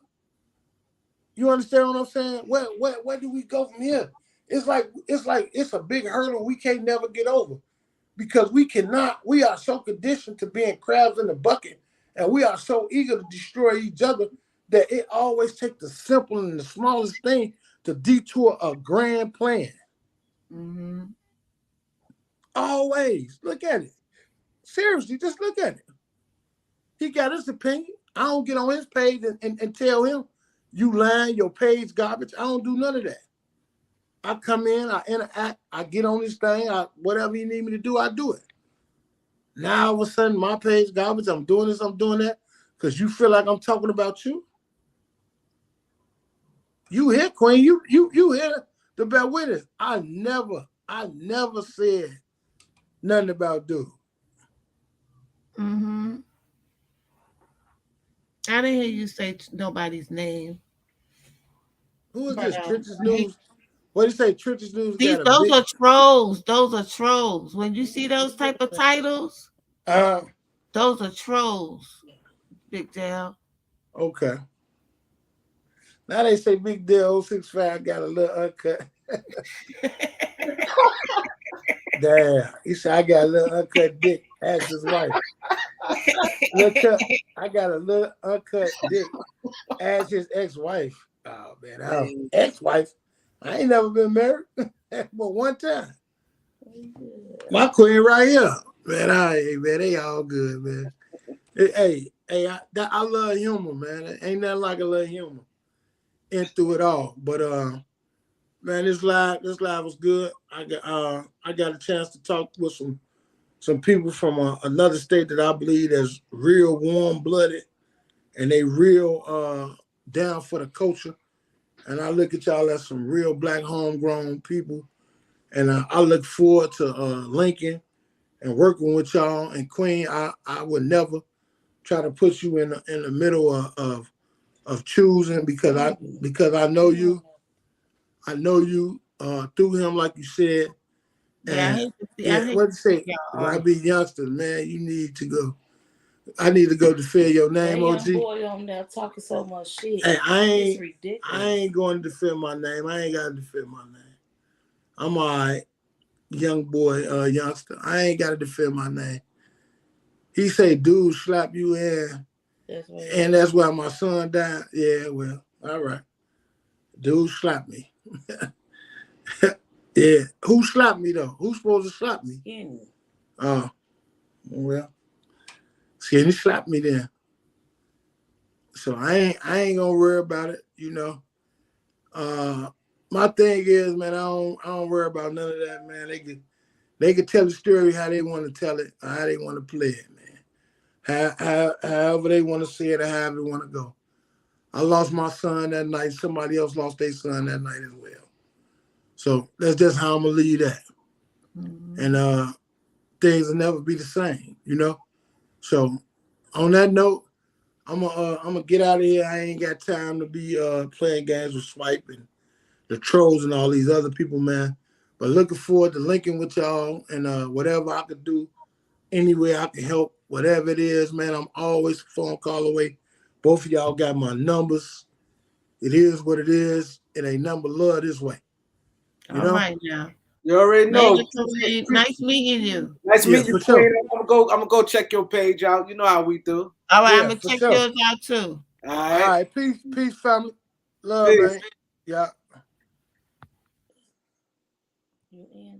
You understand what I'm saying? Where do we go from here? It's like it's a big hurdle we can't never get over because we are so conditioned to being crabs in the bucket, and we are so eager to destroy each other that it always takes the simple and the smallest thing to detour a grand plan. Mm-hmm. Always. Look at it. Seriously, just look at it. He got his opinion. I don't get on his page and tell him, you lying, your page garbage. I don't do none of that. I come in, I interact, I get on this thing, whatever you need me to do, I do it. Now all of a sudden, my page garbage, I'm doing this, I'm doing that, because you feel like I'm talking about you. You here, Queen. You here to bear witness. I never said nothing about dude. Mm-hmm. I didn't hear you say nobody's name. Who is this? Trenches News? What do you say? Trenches News? Those are trolls. Those are trolls. When you see those type of titles, those are trolls. Big Dale. Okay. Now they say Big Deal 065 got a little uncut. Damn. He said, I got a little uncut dick. Ask his wife. I got a little uncut dick. Ask his ex-wife. Oh, man. Ex-wife? I ain't never been married. But one time. My queen right here. Man, they all good, man. Hey, I love humor, man. Ain't nothing like a little humor. In through it all. But man, this live was good. I got a chance to talk with some people from another state that I believe is real warm-blooded and they real down for the culture. And I look at y'all as some real black homegrown people. And I look forward to linking and working with y'all. And Queen, I would never try to put you in the middle of choosing because I know you. I know you through him, like you said. And what to say? When I be youngsters, man, you need to go. I need to go defend your name, OG. Boy on there talking so much shit. Hey, it's ridiculous. I ain't going to defend my name. I ain't got to defend my name. I'm all right, young boy, youngster. I ain't got to defend my name. He say, dude, slap you in. That's why my son died. Yeah, well, all right. Dude slapped me. Yeah. Who slapped me though? Who's supposed to slap me? Skinny. Oh, well, Skinny slapped me then. So I ain't gonna worry about it, you know. My thing is, man, I don't worry about none of that, man. They could tell the story how they want to tell it, or how they want to play it, man. However they want to say it, or however they want to go. I lost my son that night. Somebody else lost their son that night as well. So that's just how I'm gonna leave that. Mm-hmm. And things will never be the same, you know. So on that note, I'm gonna get out of here. I ain't got time to be playing games with Swipe and the trolls and all these other people, man. But looking forward to linking with y'all and whatever I could do, any way I can help, whatever it is, man. I'm always a phone call away. Both of y'all got my numbers. it is what it is. It ain't nothing but love this way. You All know? right now. You already know. Later, Kareem. Nice meeting you. Nice Yeah, meeting you, for sure. Queen. I'm gonna go check your page out. You know how we do. All right, Yeah, I'm gonna for check sure. yours out too. All All right. right, peace, family. Love, Peace. man. Yeah. You in?